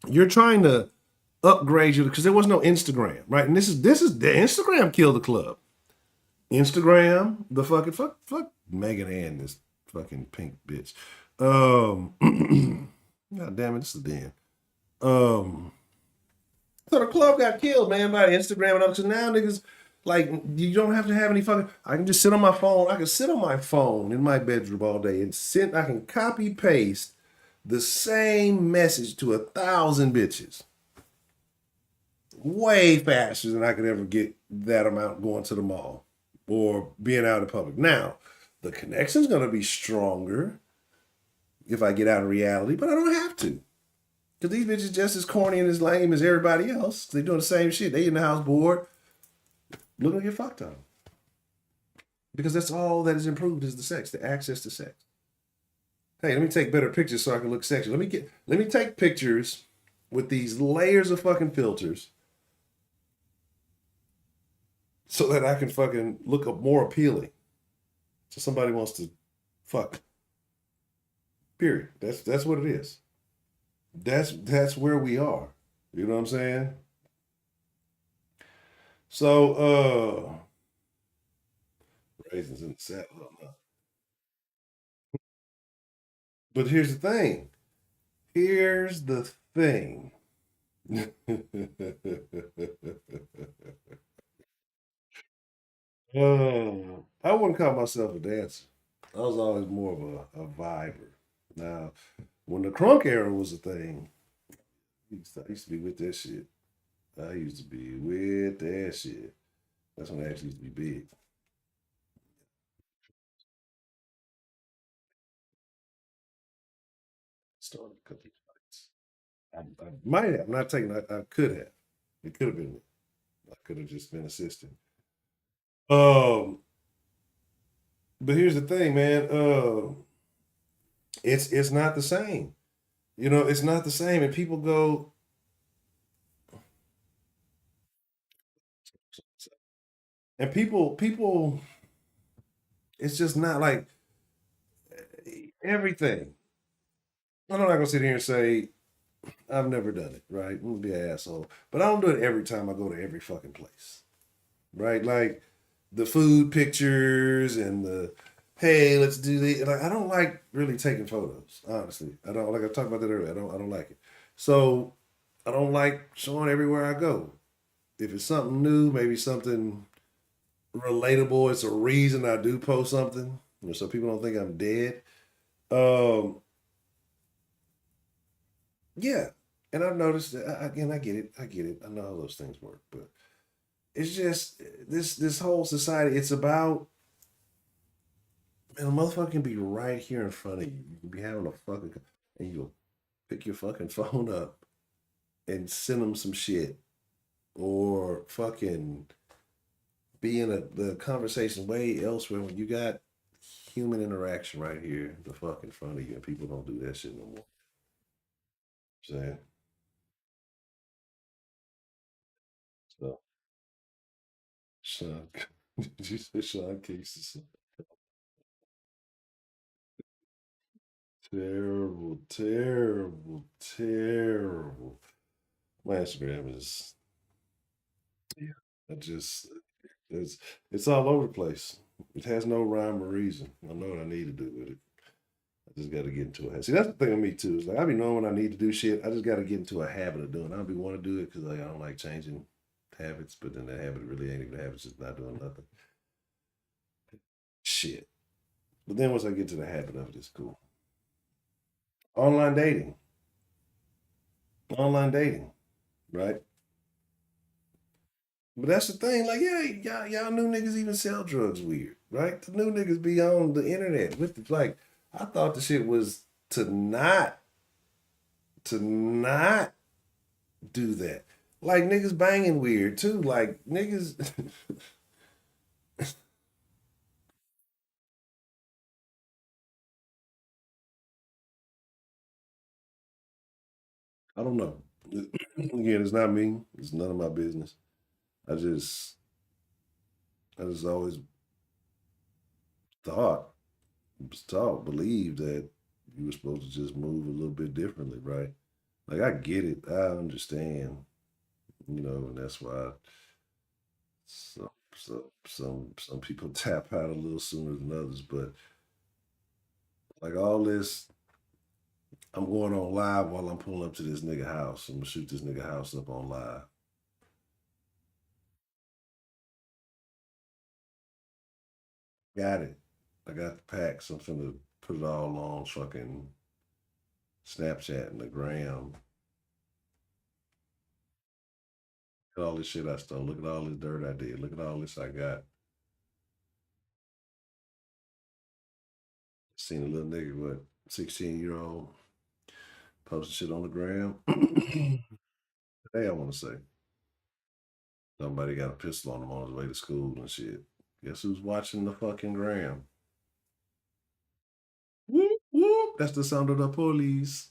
Speaker 1: You're trying to upgrade you because there was no Instagram, right? And this is the Instagram killed the club. Instagram, the fuck Megan and this fucking pink bitch. God damn it, this is the den. So the club got killed, man, by Instagram and all. So now niggas, like, you don't have to have any fucking. I can just sit on my phone. I can sit on my phone in my bedroom all day and sit. I can copy paste the same message to 1,000 bitches way faster than I could ever get that amount going to the mall or being out in public. Now, the connection's gonna be stronger if I get out in reality, but I don't have to. Because these bitches just as corny and as lame as everybody else. They doing the same shit. They in the house bored. Look like you're fucked on. Because that's all that is improved is the sex, the access to sex. Hey, let me take better pictures so I can look sexy. Let me take pictures with these layers of fucking filters so that I can fucking look up more appealing. So somebody wants to fuck. Period. That's what it is. That's where we are. You know what I'm saying? So raisins in the salad. But here's the thing. Here's the thing. I wouldn't call myself a dancer. I was always more of a viber. Now, when the crunk era was a thing, I used to be with that shit. I used to be with that shit. That's when I actually used to be big. Started a couple of fights. I might have. I'm not taking. I could have. It could have been me. I could have just been assisting. Um, but here's the thing, man. It's not the same. You know, it's not the same. And people go, and people, it's just not like everything. I'm not gonna sit here and say I've never done it, right? I'm gonna be an asshole, but I don't do it every time I go to every fucking place, right? Like the food pictures and the hey, let's do the like. I don't like really taking photos, honestly. I don't like. I talked about that earlier. I don't like it. So I don't like showing everywhere I go. If it's something new, maybe something relatable. It's a reason I do post something, so people don't think I'm dead. Um, yeah, and I've noticed that again. I get it. I get it. I know how those things work, but it's just this whole society. It's about man, a motherfucker can be right here in front of you. You can be having a fucking and you'll pick your fucking phone up and send them some shit or fucking be in the conversation way elsewhere when you got human interaction right here the fuck in front of you and people don't do that shit no more. Saying so Sean did you say Sean Casey? Terrible, terrible, terrible. My Instagram is yeah. I just it's it's all over the place. It has no rhyme or reason. I know what I need to do with it. I just got to get into it. See, that's the thing with me too. Is like I be knowing when I need to do shit. I just got to get into a habit of doing. I don't be want to do it because like I don't like changing habits, but then the habit really ain't even a habit. It's just not doing nothing. Shit. But then once I get to the habit of it, it's cool. Online dating. Online dating. Right. But that's the thing. Like, yeah, y'all new niggas even sell drugs weird, right? The new niggas be on the internet with the like. I thought the shit was to not do that. Like niggas banging weird too. Like niggas, I don't know. Again, it's not me. It's none of my business. I just, I just always thought, believed that you were supposed to just move a little bit differently, right? Like I get it, I understand, and that's why some people tap out a little sooner than others. But like all this, I'm going on live while I'm pulling up to this nigga house. I'm gonna shoot this nigga house up on live. Got it. I got the packs. I'm finna put it all on fucking Snapchat and the gram. Look at all this shit I stole. Look at all this dirt I did. Look at all this I got. Seen a little nigga, what, 16-year-old posting shit on the gram. Hey, I want to say. Somebody got a pistol on him on his way to school and shit. Guess who's watching the fucking gram? Whoop, whoop. That's the sound of the police.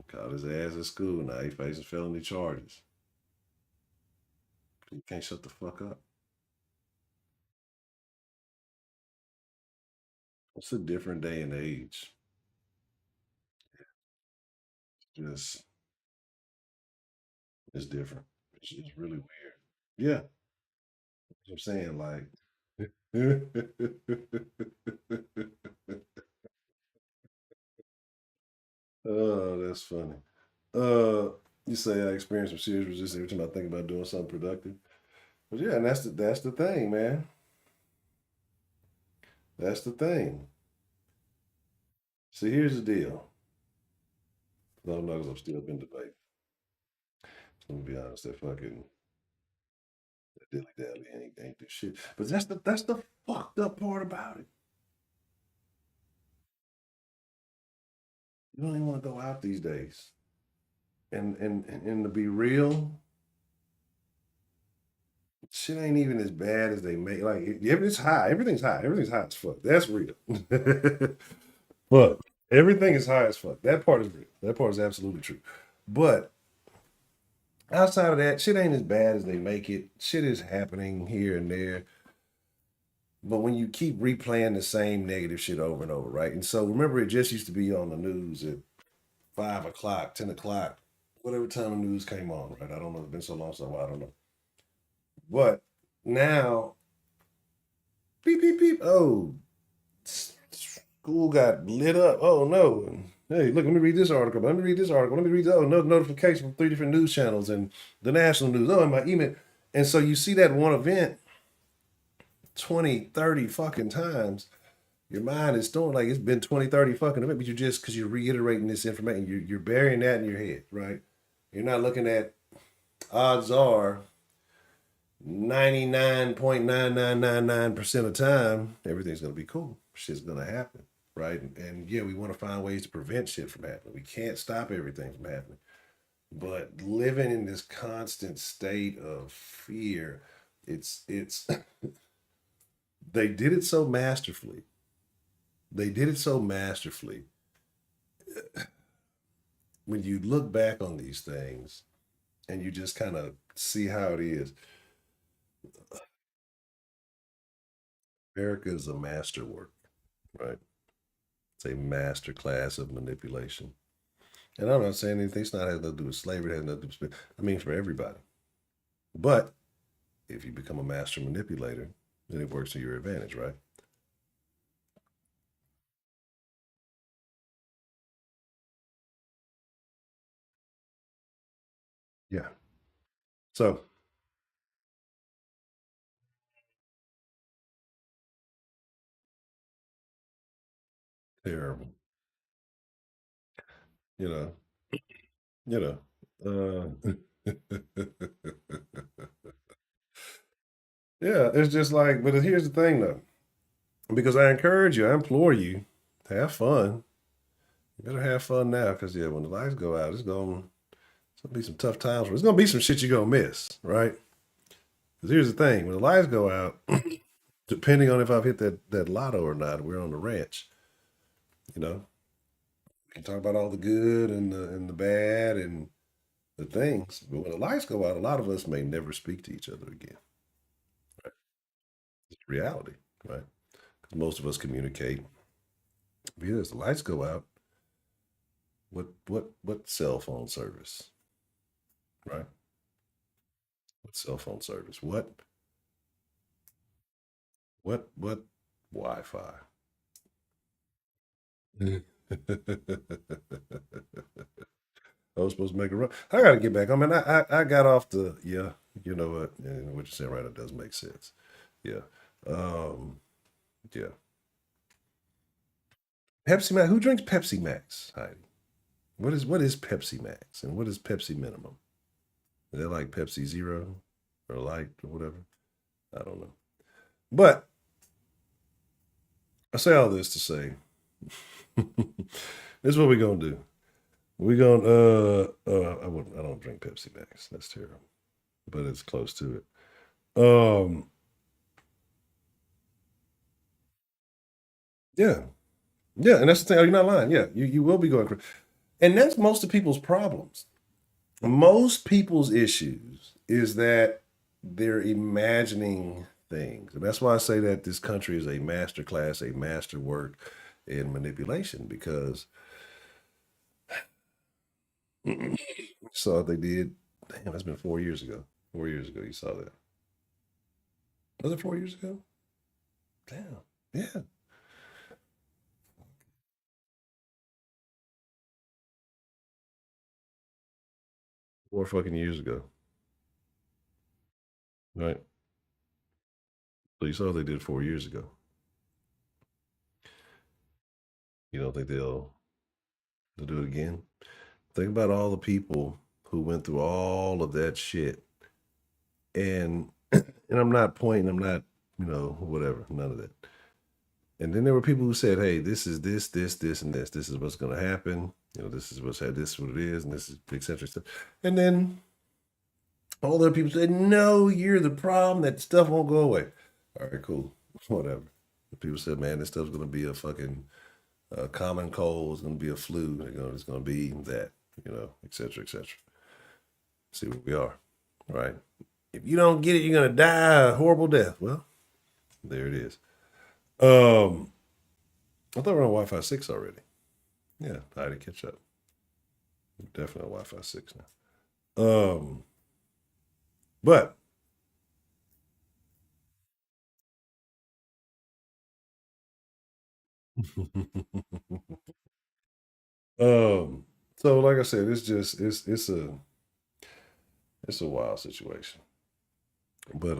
Speaker 1: Caught his ass at school. Now he facing felony charges. You can't shut the fuck up. It's a different day and age. Just it's different. It's really weird. Yeah, that's what I'm saying. Like, oh, that's funny. Uh, you say I experience some serious resistance every time I think about doing something productive. But yeah, and that's the thing, man. That's the thing. See, here's the deal. No, no, 'cause I'm still up in debate. Let me be honest. That fucking that dilly dally ain't the shit. But that's the fucked up part about it. You don't even want to go out these days. And to be real, shit ain't even as bad as they make. Like it's high. Everything's high. Everything's high as fuck. That's real. But everything is high as fuck. That part is real. That part is absolutely true. But outside of that, shit ain't as bad as they make it. Shit is happening here and there. But when you keep replaying the same negative shit over and over, right? And so remember, it just used to be on the news at 5 o'clock, 10 o'clock, whatever time the news came on, right? I don't know. It's been so long, so I don't know. But now, beep beep beep. Oh, school got lit up. Oh no. And, hey, look, let me read this article. Let me read this article. Let me read, oh, no notification from 3 different news channels and the national news. Oh, and my email. And so you see that one event 20, 30 fucking times. Your mind is storing like it's been 20, 30 fucking events, but you just, because you're reiterating this information, you're burying that in your head, right? You're not looking at odds are 99.9999% of the time, everything's going to be cool. Shit's going to happen, right? And yeah, we want to find ways to prevent shit from happening. We can't stop everything from happening. But living in this constant state of fear, it's they did it so masterfully. They did it so masterfully. When you look back on these things and you just kind of see how it is, America is a masterwork, right? It's a master class of manipulation. And I'm not saying anything. It's not has nothing to do with slavery. It has nothing to do with. I mean, for everybody. But if you become a master manipulator, then it works to your advantage, right? Yeah. So terrible. You know. You know. Yeah, it's just like, but here's the thing though, because I encourage you, I implore you, to have fun. You better have fun now, because yeah, when the lights go out, it's gonna be some tough times. It's gonna be some shit you're gonna miss, right? Because here's the thing: when the lights go out, depending on if I've hit that lotto or not, we're on the ranch. You know, we can talk about all the good and the bad and the things, but when the lights go out, a lot of us may never speak to each other again. Right? It's reality, right? Because most of us communicate. Because the lights go out, what cell phone service, right? What cell phone service? What Wi-Fi? I was supposed to make a run. I got to get back. I mean, I got off the, yeah. You know what? Yeah, what you're saying right. It does make sense. Yeah. Um. Yeah. Pepsi Max. Who drinks Pepsi Max, Heidi? What is Pepsi Max and what is Pepsi Minimum? Is that like Pepsi Zero or Light or whatever? I don't know. But I say all this to say, this is what we're gonna do. We gonna I don't drink Pepsi Max. That's terrible. but it's close to it. Yeah, yeah, and that's the thing. Oh, you're not lying. Yeah, you will be going crazy, and that's most of people's problems. Most people's issues is that they're imagining things. And that's why I say that this country is a master class, a masterwork in manipulation, because you saw what they did. Damn, that's been 4 years ago. 4 years ago, you saw that. Was it 4 years ago? Damn. Yeah. 4 fucking years ago. Right. So you saw what they did 4 years ago. You don't think they'll do it again? Think about all the people who went through all of that shit. And I'm not pointing, I'm not, whatever, none of that. And then there were people who said, "Hey, this is this, and this. This is what's going to happen. This is this is what it is, and this is et cetera, et cetera." And then all the other people said, "No, you're the problem. That stuff won't go away." All right, cool, whatever. The people said, "Man, this stuff's going to be a fucking common cold. It's going to be a flu. It's going to be that, et cetera, et cetera." See where we are, right? If you don't get it, you're going to die a horrible death. Well, there it is. I thought we were on Wi-Fi 6 already. Yeah, I had to catch up. Definitely on Wi-Fi 6 now. But um, so like I said, it's a wild situation. But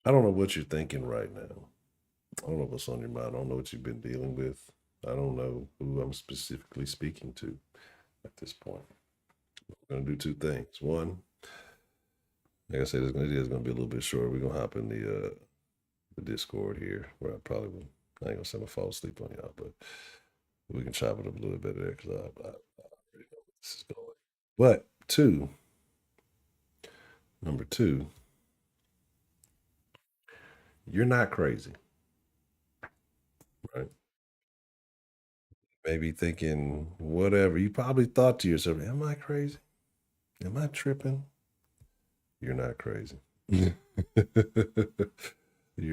Speaker 1: I don't know what you're thinking right now. I don't know what's on your mind. I don't know what you've been dealing with. I don't know who I'm specifically speaking to at this point. We're gonna do two things. One, like I said, it's gonna be a little bit short. We're gonna hop in the Discord here, where I probably will. I ain't gonna say I'm gonna fall asleep on y'all, but we can chop it up a little bit there because I already know where this is going. But number two, you're not crazy, right? Maybe thinking whatever. You probably thought to yourself, "Am I crazy? Am I tripping?" You're not crazy. You're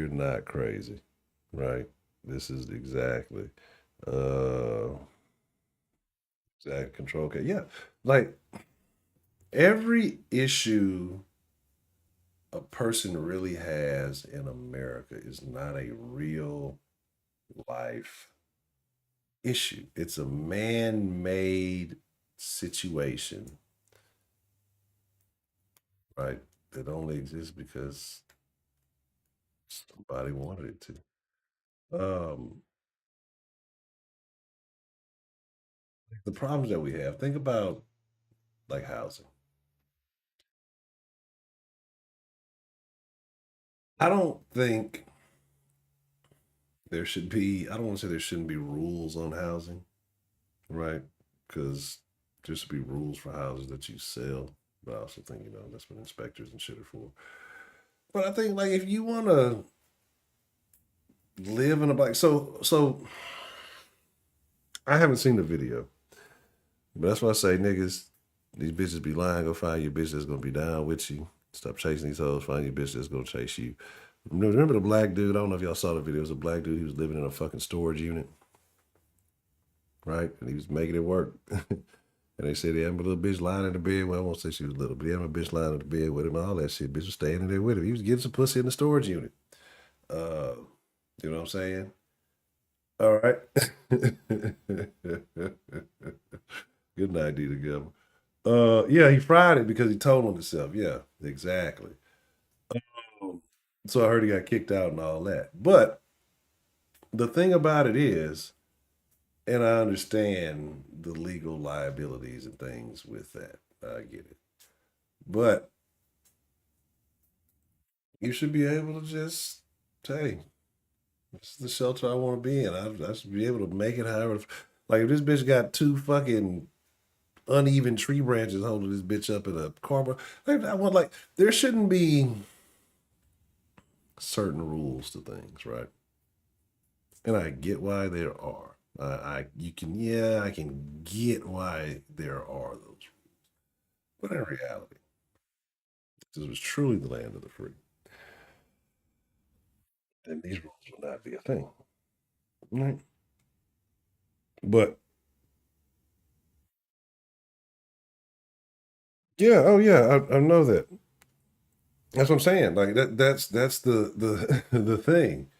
Speaker 1: not crazy, right? This is uh exact control. Okay, yeah, like every issue a person really has in America is not a real life issue. It's a man made situation, right? That only exists because somebody wanted it to. Um, the problems that we have, think about like housing. I don't think I don't want to say there shouldn't be rules on housing, right? Because there should be rules for houses that you sell. But I also think, that's what inspectors and shit are for. But I think like if you want to live in a bike, so I haven't seen the video, but that's why I say niggas, these bitches be lying. Go find your bitch that's gonna be down with you. Stop chasing these hoes. Find your bitch that's gonna chase you. Remember the black dude? I don't know if y'all saw the video. It was a black dude. He was living in a fucking storage unit, right? And he was making it work. And they said he had a little bitch lying in the bed. Well, I won't say she was little, but he had a bitch lying in the bed with him and all that shit. Bitch was staying in there with him. He was getting some pussy in the storage unit. Uh, you know what I'm saying? All right. Good night, D together. Yeah, he fried it because he told on himself. Yeah, exactly. Um, so I heard he got kicked out and all that. But the thing about it is, and I understand the legal liabilities and things with that. I get it. But you should be able to just say, this is the shelter I want to be in. I should be able to make it however. Like if this bitch got two fucking uneven tree branches holding this bitch up in a cardboard. Like, I want like there shouldn't be certain rules to things, right? And I get why there are. I can get why there are those. But in reality, this was truly the land of the free, then these rules would not be a thing. Right? But yeah, oh yeah, I know that. That's what I'm saying. Like that's the the thing.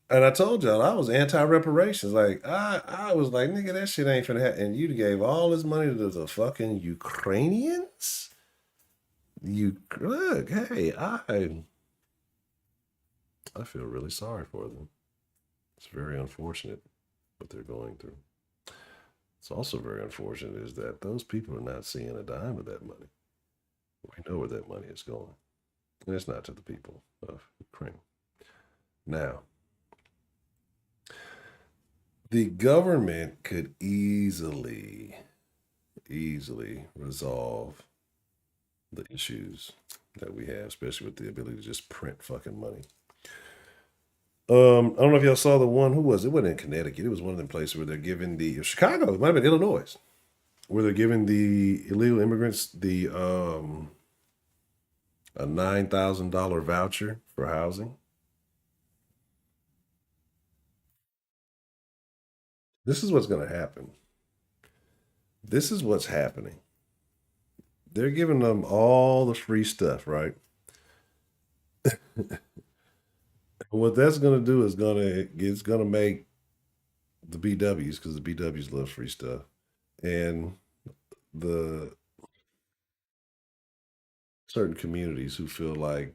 Speaker 1: And I told y'all I was anti-reparations. Like I was like, nigga, that shit ain't finna happen. And you gave all this money to the fucking Ukrainians. You look, hey, I feel really sorry for them. It's very unfortunate what they're going through. It's also very unfortunate is that those people are not seeing a dime of that money. We know where that money is going. And it's not to the people of Ukraine. Now, the government could easily resolve the issues that we have, especially with the ability to just print fucking money. I don't know if y'all saw the one. Who was it? It wasn't in Connecticut. It was one of them places where they're giving the Chicago. It might have been Illinois, where they're giving the illegal immigrants the a $9,000 voucher for housing. This is what's going to happen. This is what's happening. They're giving them all the free stuff, right? What that's going to do is it's going to make the BWs, because the BWs love free stuff, and the certain communities who feel like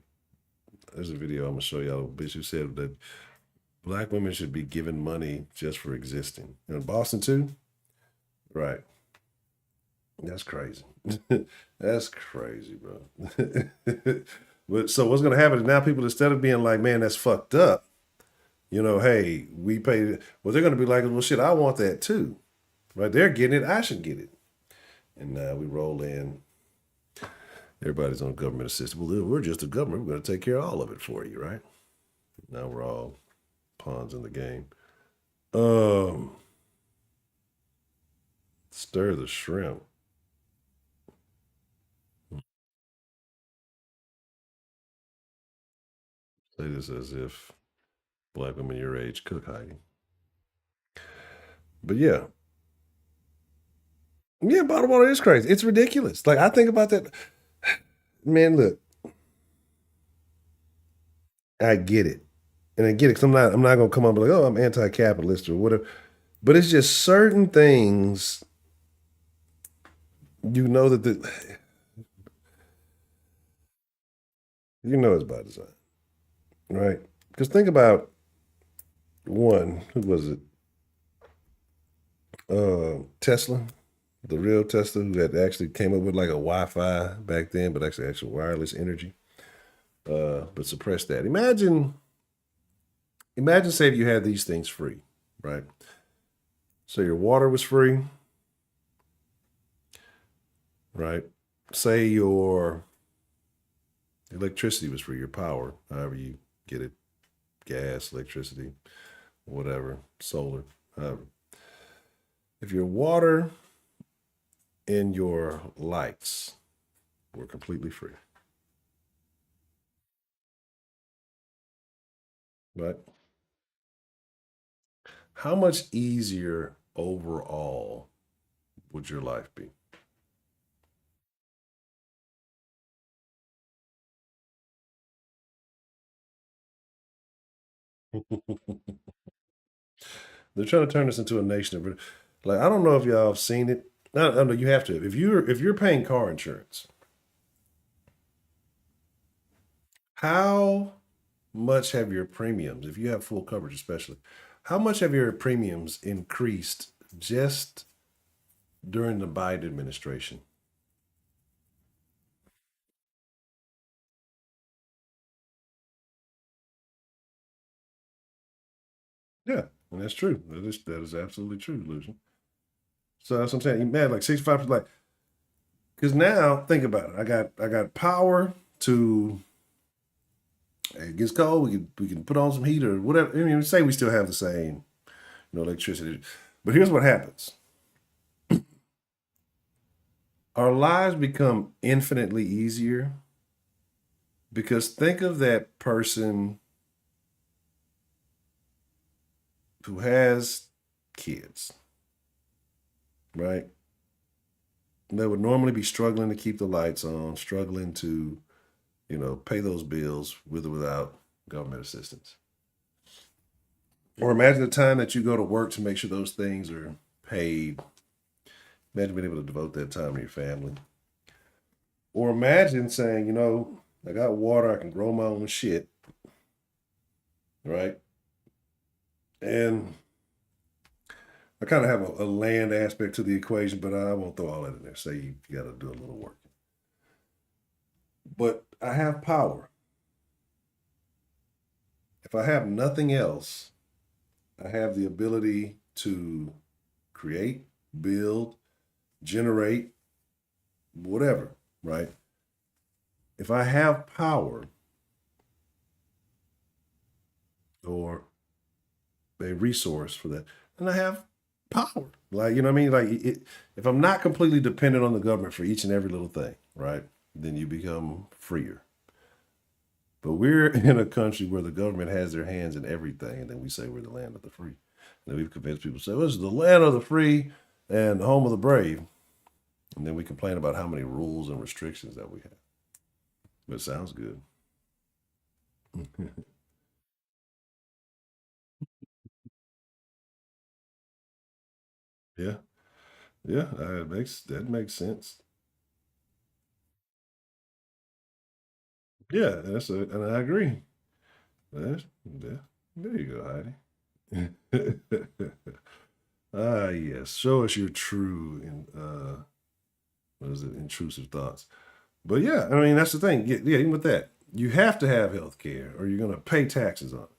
Speaker 1: there's a video I'm gonna show y'all. A bitch who said that black women should be given money just for existing. In Boston too, right? That's crazy. That's crazy, bro. But so what's gonna happen is now people, instead of being like, man, that's fucked up, hey, we paid. Well, they're gonna be like, well, shit, I want that too, right? They're getting it, I should get it, and now we roll in. Everybody's on government assistance. Well, we're just a government. We're going to take care of all of it for you, right? Now we're all pawns in the game. Um, Stir the shrimp. Say this as if black women your age cook hiding. But yeah, yeah, bottled water is crazy. It's ridiculous. Like I think about that. Man, look, I get it, and I get it. Cause I'm not gonna come up like, oh, I'm anti-capitalist or whatever. But it's just certain things. That it's by design, right? Because think about one. Who was it? Tesla, the real Tesla, who had actually came up with like a Wi-Fi back then, but actual wireless energy, but suppressed that. Imagine, say if you had these things free, right? So your water was free, right? Say your electricity was free, your power, however you get it, gas, electricity, whatever, solar, however. If your water and your lights were completely free, right? How much easier overall would your life be? They're trying to turn us into a nation of, like, I don't know if y'all have seen it. I know you have to. If you're paying car insurance, how much have your premiums, if you have full coverage especially, how much have your premiums increased just during the Biden administration? Yeah, and that's true. That is absolutely true, Lucian. So that's what I'm saying. You mad like 65%, like Because now think about it. I got power to. It gets cold. We can put on some heat or whatever. I mean, say we still have the same electricity, but here's what happens: our lives become infinitely easier because think of that person who has kids, right? They would normally be struggling to keep the lights on, struggling to, pay those bills with or without government assistance. Or imagine the time that you go to work to make sure those things are paid. Imagine being able to devote that time to your family. Or imagine saying, I got water, I can grow my own shit, right? And I kind of have a land aspect to the equation, but I won't throw all that in there. Say you got to do a little work. But I have power. If I have nothing else, I have the ability to create, build, generate, whatever, right? If I have power or a resource for that, then I have power. Like, you know what I mean? Like, if I'm not completely dependent on the government for each and every little thing, right? Then you become freer. But we're in a country where the government has their hands in everything, and then we say we're the land of the free. And then we've convinced people to say, well, this is the land of the free and the home of the brave. And then we complain about how many rules and restrictions that we have. But it sounds good. Yeah. Yeah. That makes sense. Yeah, and I agree. Yeah, there you go, Heidi. Yes. Show us your true and what is it, intrusive thoughts. But yeah, I mean that's the thing. Yeah, even with that, you have to have health care or you're gonna pay taxes on it.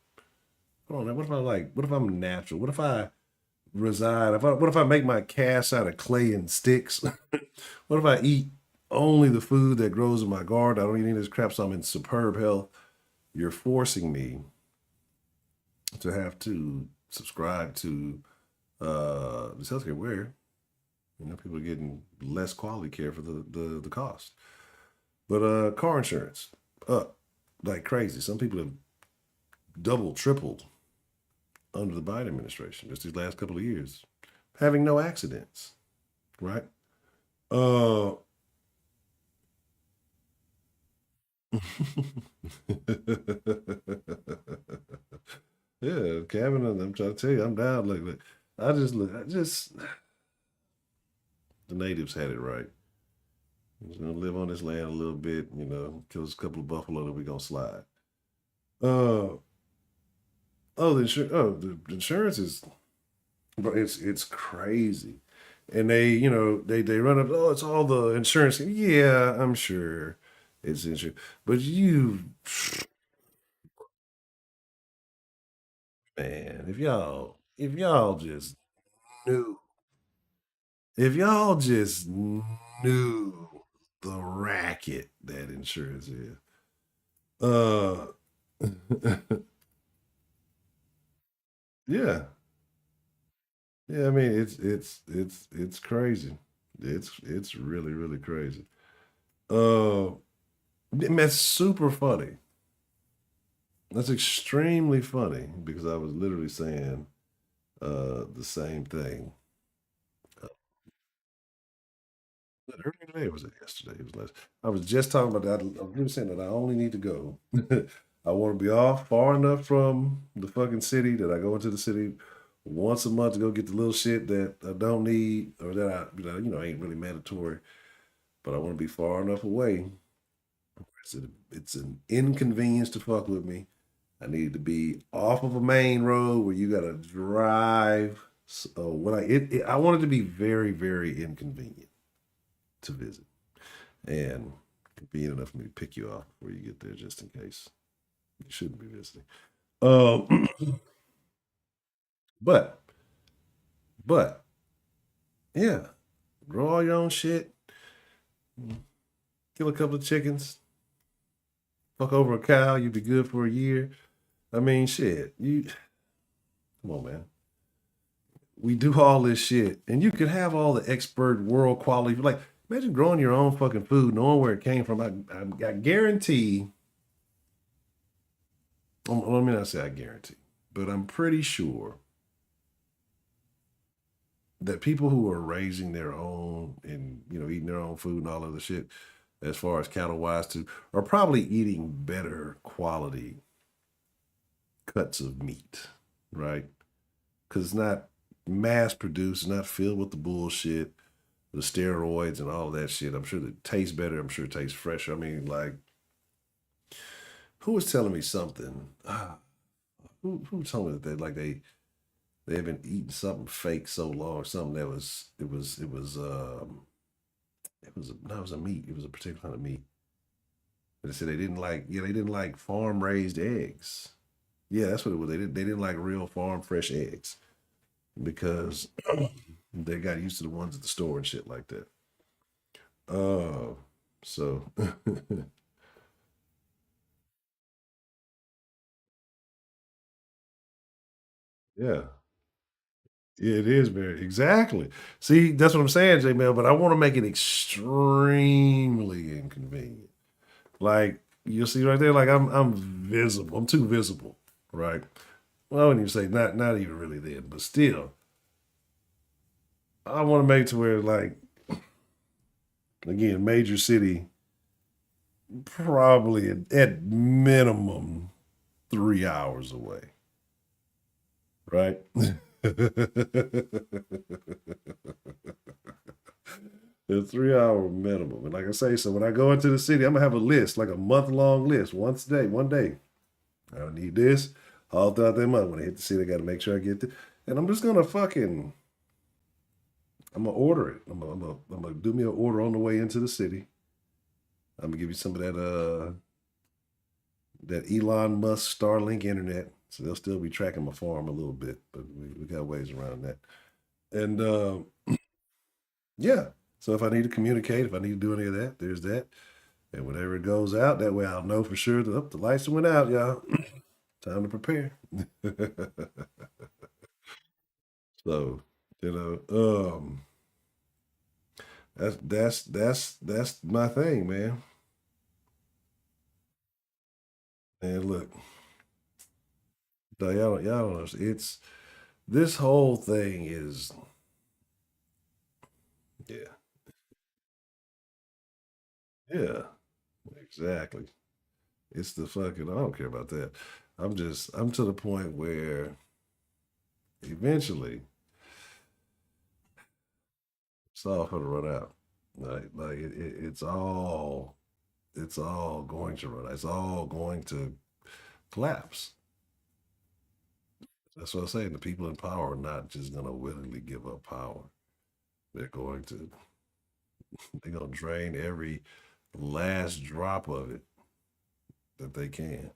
Speaker 1: Hold on, what if I like what if I'm natural? What if I reside? What if I make my cast out of clay and sticks? What if I eat only the food that grows in my garden? I don't eat any of this crap, so I'm in superb health. You're forcing me to have to subscribe to this healthcare where people are getting less quality care for the cost. But car insurance up like crazy. Some people have doubled, tripled under the Biden administration just these last couple of years, having no accidents, right? Uh, yeah, Kevin, I'm trying to tell you, I'm down. Look, I just the natives had it right. We're just gonna live on this land a little bit, kill us a couple of buffalo, then we gonna slide. Uh, the insurance is, but it's crazy, and they run up. Oh, it's all the insurance. Yeah, I'm sure it's insurance, but man, if y'all just knew, if y'all just knew the racket that insurance is, uh, yeah, yeah. I mean, it's crazy. It's really really crazy. Uh, that's super funny. That's extremely funny because I was literally saying the same thing. Uh, was it earlier today or was it yesterday? It was last. I was just talking about that. I was really saying that I only need to go. I want to be off far enough from the fucking city that I go into the city once a month to go get the little shit that I don't need or that I ain't really mandatory. But I want to be far enough away. It's an inconvenience to fuck with me. I needed to be off of a main road where you got to drive. So I wanted to be very very inconvenient to visit and convenient enough for me to pick you off before you get there just in case you shouldn't be visiting. Um, but but yeah, grow all your own shit. Kill a couple of chickens, fuck over a cow, you'd be good for a year. I mean, shit. You come on, man. We do all this shit, and you could have all the expert world quality. Like, imagine growing your own fucking food, knowing where it came from. I guarantee. Let me not say I guarantee, but I'm pretty sure that people who are raising their own and eating their own food and all of the shit, as far as cattle wise too, are probably eating better quality cuts of meat, right? Because it's not mass produced, it's not filled with the bullshit, the steroids and all of that shit. I'm sure it tastes better. I'm sure it tastes fresher. I mean, like, who was telling me something? Who told me that they've been eating something fake so long, something that was it was no, it was a meat. It was a particular kind of meat. They said they didn't like farm raised eggs. Yeah, that's what it was. They didn't like real farm fresh eggs because they got used to the ones at the store and shit like that. Uh, so yeah, it is very exactly. See, that's what I'm saying, J Mel. But I want to make it extremely inconvenient. Like you'll see right there, like I'm visible. I'm too visible, right? Well, I wouldn't even say not even really then, but still, I want to make it to where like again, major city, probably at minimum 3 hours away, right? A 3 hour minimum. And like I say, so when I go into the city, I'm gonna have a list, like a month-long list, once a day, one day. I don't need this. All throughout that month. When I hit the city, I gotta make sure I get it. And I'm just gonna fucking I'm gonna order it. I'm gonna do me an order on the way into the city. I'm gonna give you some of that Elon Musk Starlink internet. So they'll still be tracking my farm a little bit, but we got ways around that. And yeah. So if I need to communicate, if I need to do any of that, there's that. And whenever it goes out, that way I'll know for sure that the lights went out, y'all. Time to prepare. So, that's my thing, man. And look, y'all don't understand. It's this whole thing is yeah, yeah, exactly. It's the fucking I don't care about that. I'm to the point where eventually it's all gonna run out. Like it's all going to run out. It's all going to collapse. That's what I'm saying. The people in power are not just gonna willingly give up power. They're going to they're gonna drain every last drop of it that they can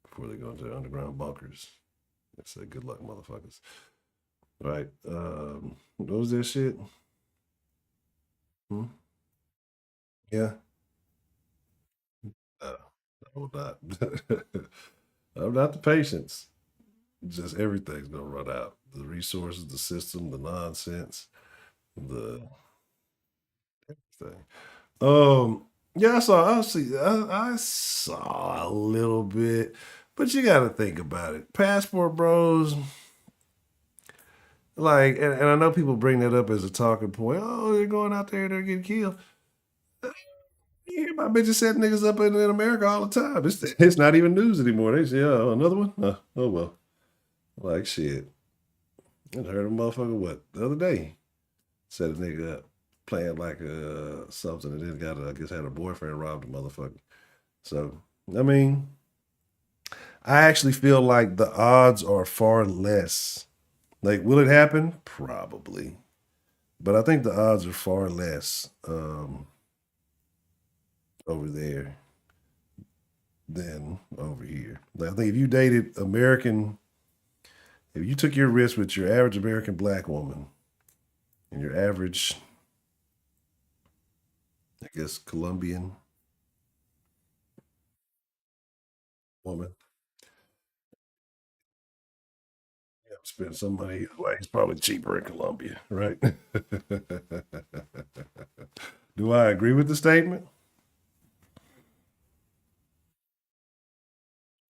Speaker 1: before they go into their underground bunkers. They say, "Good luck, motherfuckers." Right? What was that shit? Hmm? Yeah. Uh, I'm not. I'm not the patience. Just everything's gonna run out. The resources, the system, the nonsense, the thing. Yeah, I saw a little bit, but you got to think about it. Passport Bros, like, and I know people bring that up as a talking point. Oh, they're going out there, they're getting killed. You hear my bitches set niggas up in America all the time. It's not even news anymore. They say, oh, another one? Oh well. Like shit. I heard a motherfucker what the other day set a nigga up playing like something and then I guess had a boyfriend robbed a motherfucker. So I mean, I actually feel like the odds are far less. Like, will it happen? Probably. But I think the odds are far less over there than over here. Like, I think if you dated American, if you took your risk with your average American black woman and your average I guess Colombian woman. Yeah, spend some money. Well, it's probably cheaper in Colombia, right? Do I agree with the statement?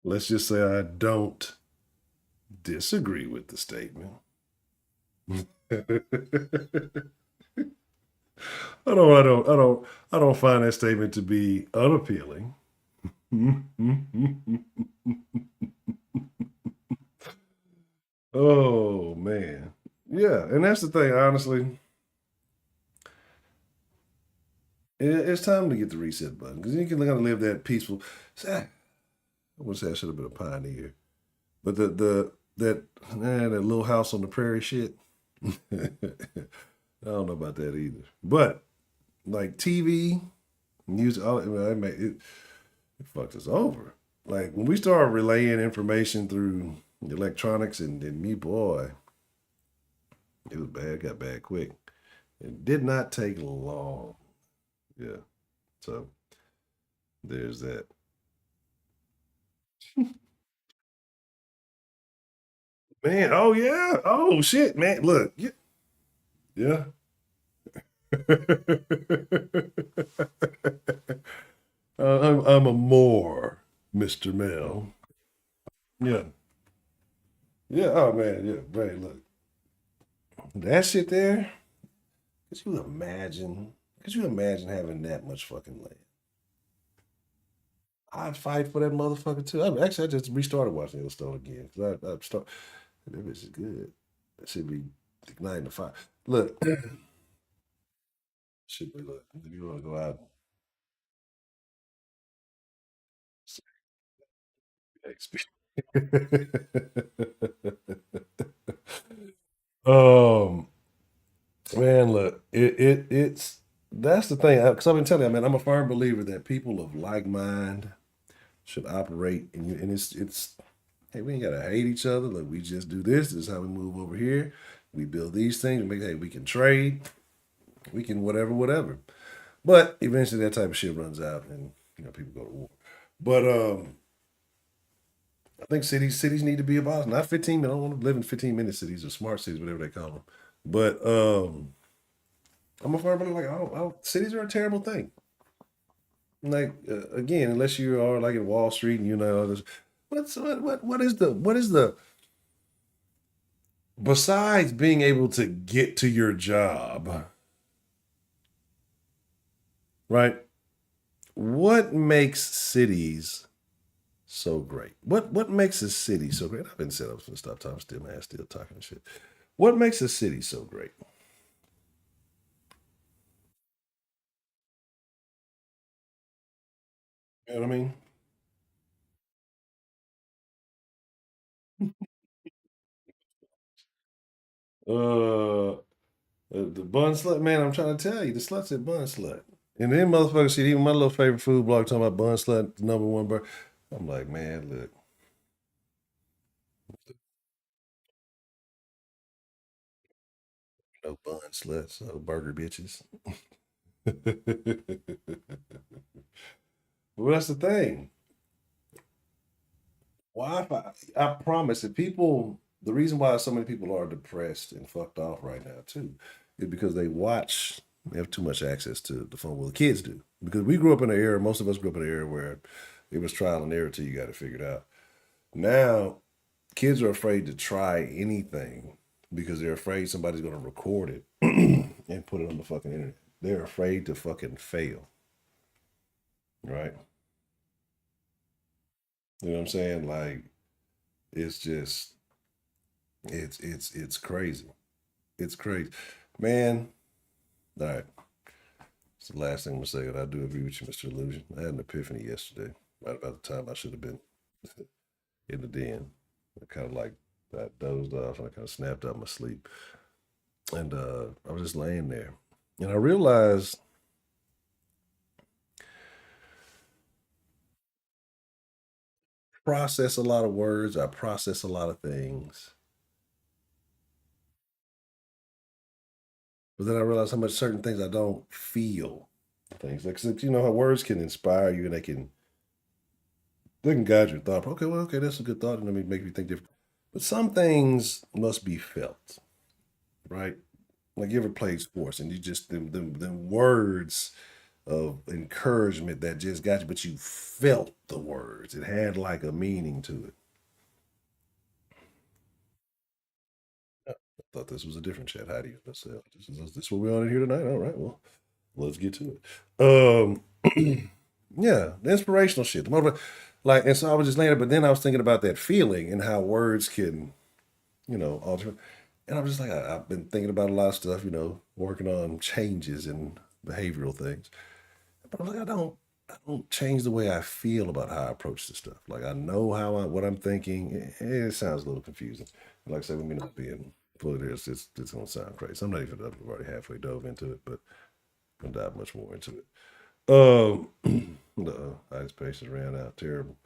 Speaker 1: Let's just say I don't disagree with the statement. I don't find that statement to be unappealing. Oh man. Yeah, and that's the thing, honestly. It's time to get the reset button because you can kind of live that peaceful. I would say I should have been a pioneer, but that little house on the prairie shit. I don't know about that either. But like TV, music, all it fucked us over. Like when we started relaying information through electronics and me, boy, it was bad. It got bad quick. It did not take long. Yeah. So there's that. Man, oh yeah. Oh shit, man. Look. Yeah. Yeah. I'm a Moore, Mr. Mel. Yeah. Yeah. Oh man. Yeah. Man, look. That shit there. Could you imagine having that much fucking land? I'd fight for that motherfucker too. I just restarted watching Yellowstone again because I start. That bitch is good. That should be igniting the fire. Look, should be look. If you want to go out, um, man, look, it's that's the thing. Because I've been telling you, man, I'm a firm believer that people of like mind should operate, and it's hey, we ain't gotta hate each other. Look, we just do this. This is how we move over here. We build these things. We make hey, we can trade. We can whatever, whatever. But eventually, that type of shit runs out, and people go to war. But I think cities need to be abolished. Not 15 minutes. I don't want to live in 15-minute cities or smart cities, whatever they call them. But I'm a firm believer. Like, cities are a terrible thing. Like again, unless you are like in Wall Street and this. What is the besides being able to get to your job, right? What makes cities so great? What makes a city so great? I've been said I was gonna stop talking, still man, still talking shit. What makes a city so great? You know what I mean? The bun slut, man. I'm trying to tell you, the slut's at bun slut. And then motherfuckers shit. Even my little favorite food blog talking about bun slut, number one burger. I'm like, man, look, no bun sluts, no burger bitches. Well, that's the thing. Wi-Fi. I promise that people. The reason why so many people are depressed and fucked off right now too, is because they watch. They have too much access to the phone. Well, the kids do because we grew up in an era. Most of us grew up in an era where it was trial and error till you got it figured out. Now, kids are afraid to try anything because they're afraid somebody's going to record it and put it on the fucking internet. They're afraid to fucking fail, right? You know what I'm saying? Like it's just it's crazy. It's crazy, man. All right, it's the last thing I'm gonna say. And I do agree with you, Mr. Illusion. I had an epiphany yesterday, right about the time I should have been in the den. I kind of like I dozed off and I kind of snapped out my sleep, and I was just laying there, and I realized process a lot of words. I process a lot of things, but then I realized how much certain things I don't feel. things. Like, 'cause, you know how words can inspire you and they can guide your thought. Okay, well, okay, that's a good thought, and let me make you think different. But some things must be felt, right? Like you ever played sports and you just them words of encouragement that just got you, but you felt the words. It had like a meaning to it. I thought this was a different chat. How do you? This is what we're on in here tonight. All right, well, let's get to it. Yeah, the inspirational shit. Like, and so I was just laying there, but then I was thinking about that feeling and how words can, alter. And I'm just like, I've been thinking about a lot of stuff, working on changes in behavioral things. But I'm like, I don't change the way I feel about how I approach this stuff. Like I know what I'm thinking. It sounds a little confusing. Like I said, with me not being fully there, it's gonna sound crazy. I'm not even up. We've already halfway dove into it, but I'm gonna dive much more into it. The Heidi's patience ran out. Terrible.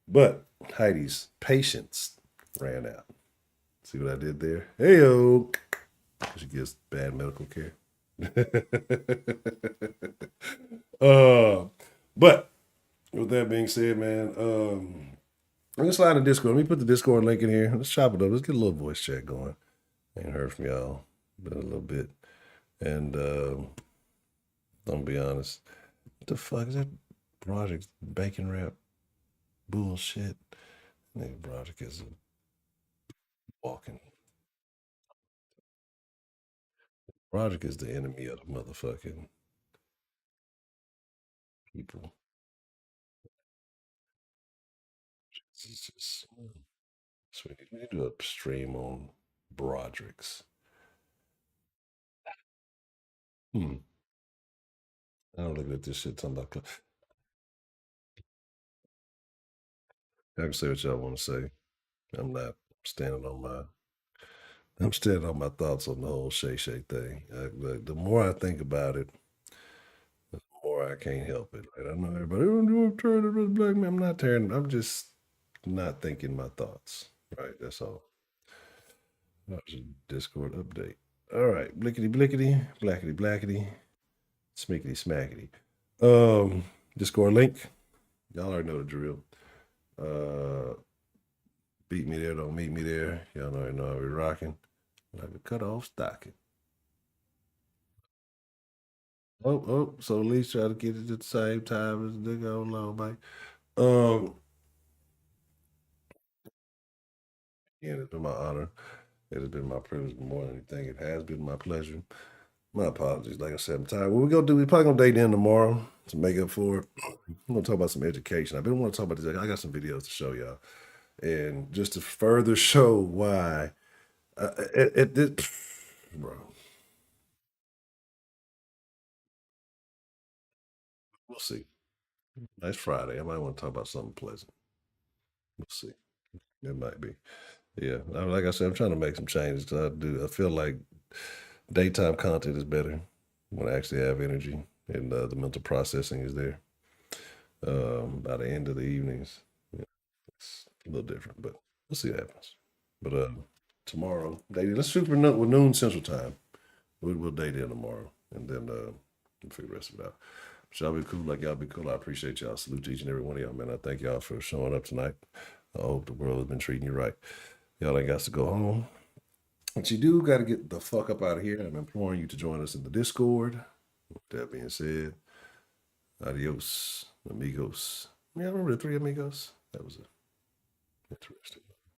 Speaker 1: But Heidi's patience ran out. See what I did there? Heyo. She gets bad medical care. uh, but with that being said, man, let's slide in Discord. Let me put the Discord link in here. Let's chop it up. Let's get a little voice chat going. Ain't heard from y'all been a little bit. And I'm gonna be honest. What the fuck is that Project Bacon Wrap bullshit? Nigga, Project is a walking. Project is the enemy of the motherfucking people. It's just, so we need to do a stream on Broderick's. Hmm. I don't look at this shit talking about. I can say what y'all want to say. I'm not standing on my. I'm standing on my thoughts on the whole Shay Shay thing. The more I think about it, the more I can't help it. Right? I know everybody. Oh, I'm turning to black man. I'm not tearing. I'm just not thinking my thoughts. Right. That's all. That was a Discord update. All right. Blickety blickety, blackety blackety, smickety smackety. Discord link. Y'all already know the drill. Uh, beat me there, don't meet me there. Y'all already know how we rocking. Like a cut off stocking. So at least try to get it at the same time as the nigga on low, Mike. Um, yeah, it's been my honor. It has been my privilege more than anything. It has been my pleasure. My apologies. Like I said, I'm tired. What we gonna do? We probably gonna date in tomorrow to make up for it. I'm gonna talk about some education. I've been wanting to talk about this. I got some videos to show y'all, and just to further show why. Bro, we'll see. It's Friday. I might want to talk about something pleasant. We'll see. It might be. Yeah, like I said, I'm trying to make some changes. 'Cause I feel like daytime content is better when I actually have energy and the mental processing is there. By the end of the evenings, yeah, it's a little different, but we'll see what happens. But tomorrow, let's shoot for noon Central Time. We'll date in tomorrow, and then we'll figure the rest of it out. But y'all be cool, like y'all be cool. I appreciate y'all. Salute to each and every one of y'all, man. I thank y'all for showing up tonight. I hope the world has been treating you right. Y'all ain't got to go home. But you do got to get the fuck up out of here. I'm imploring you to join us in the Discord. With that being said, adios, amigos. Yeah, I remember the three amigos. That was interesting.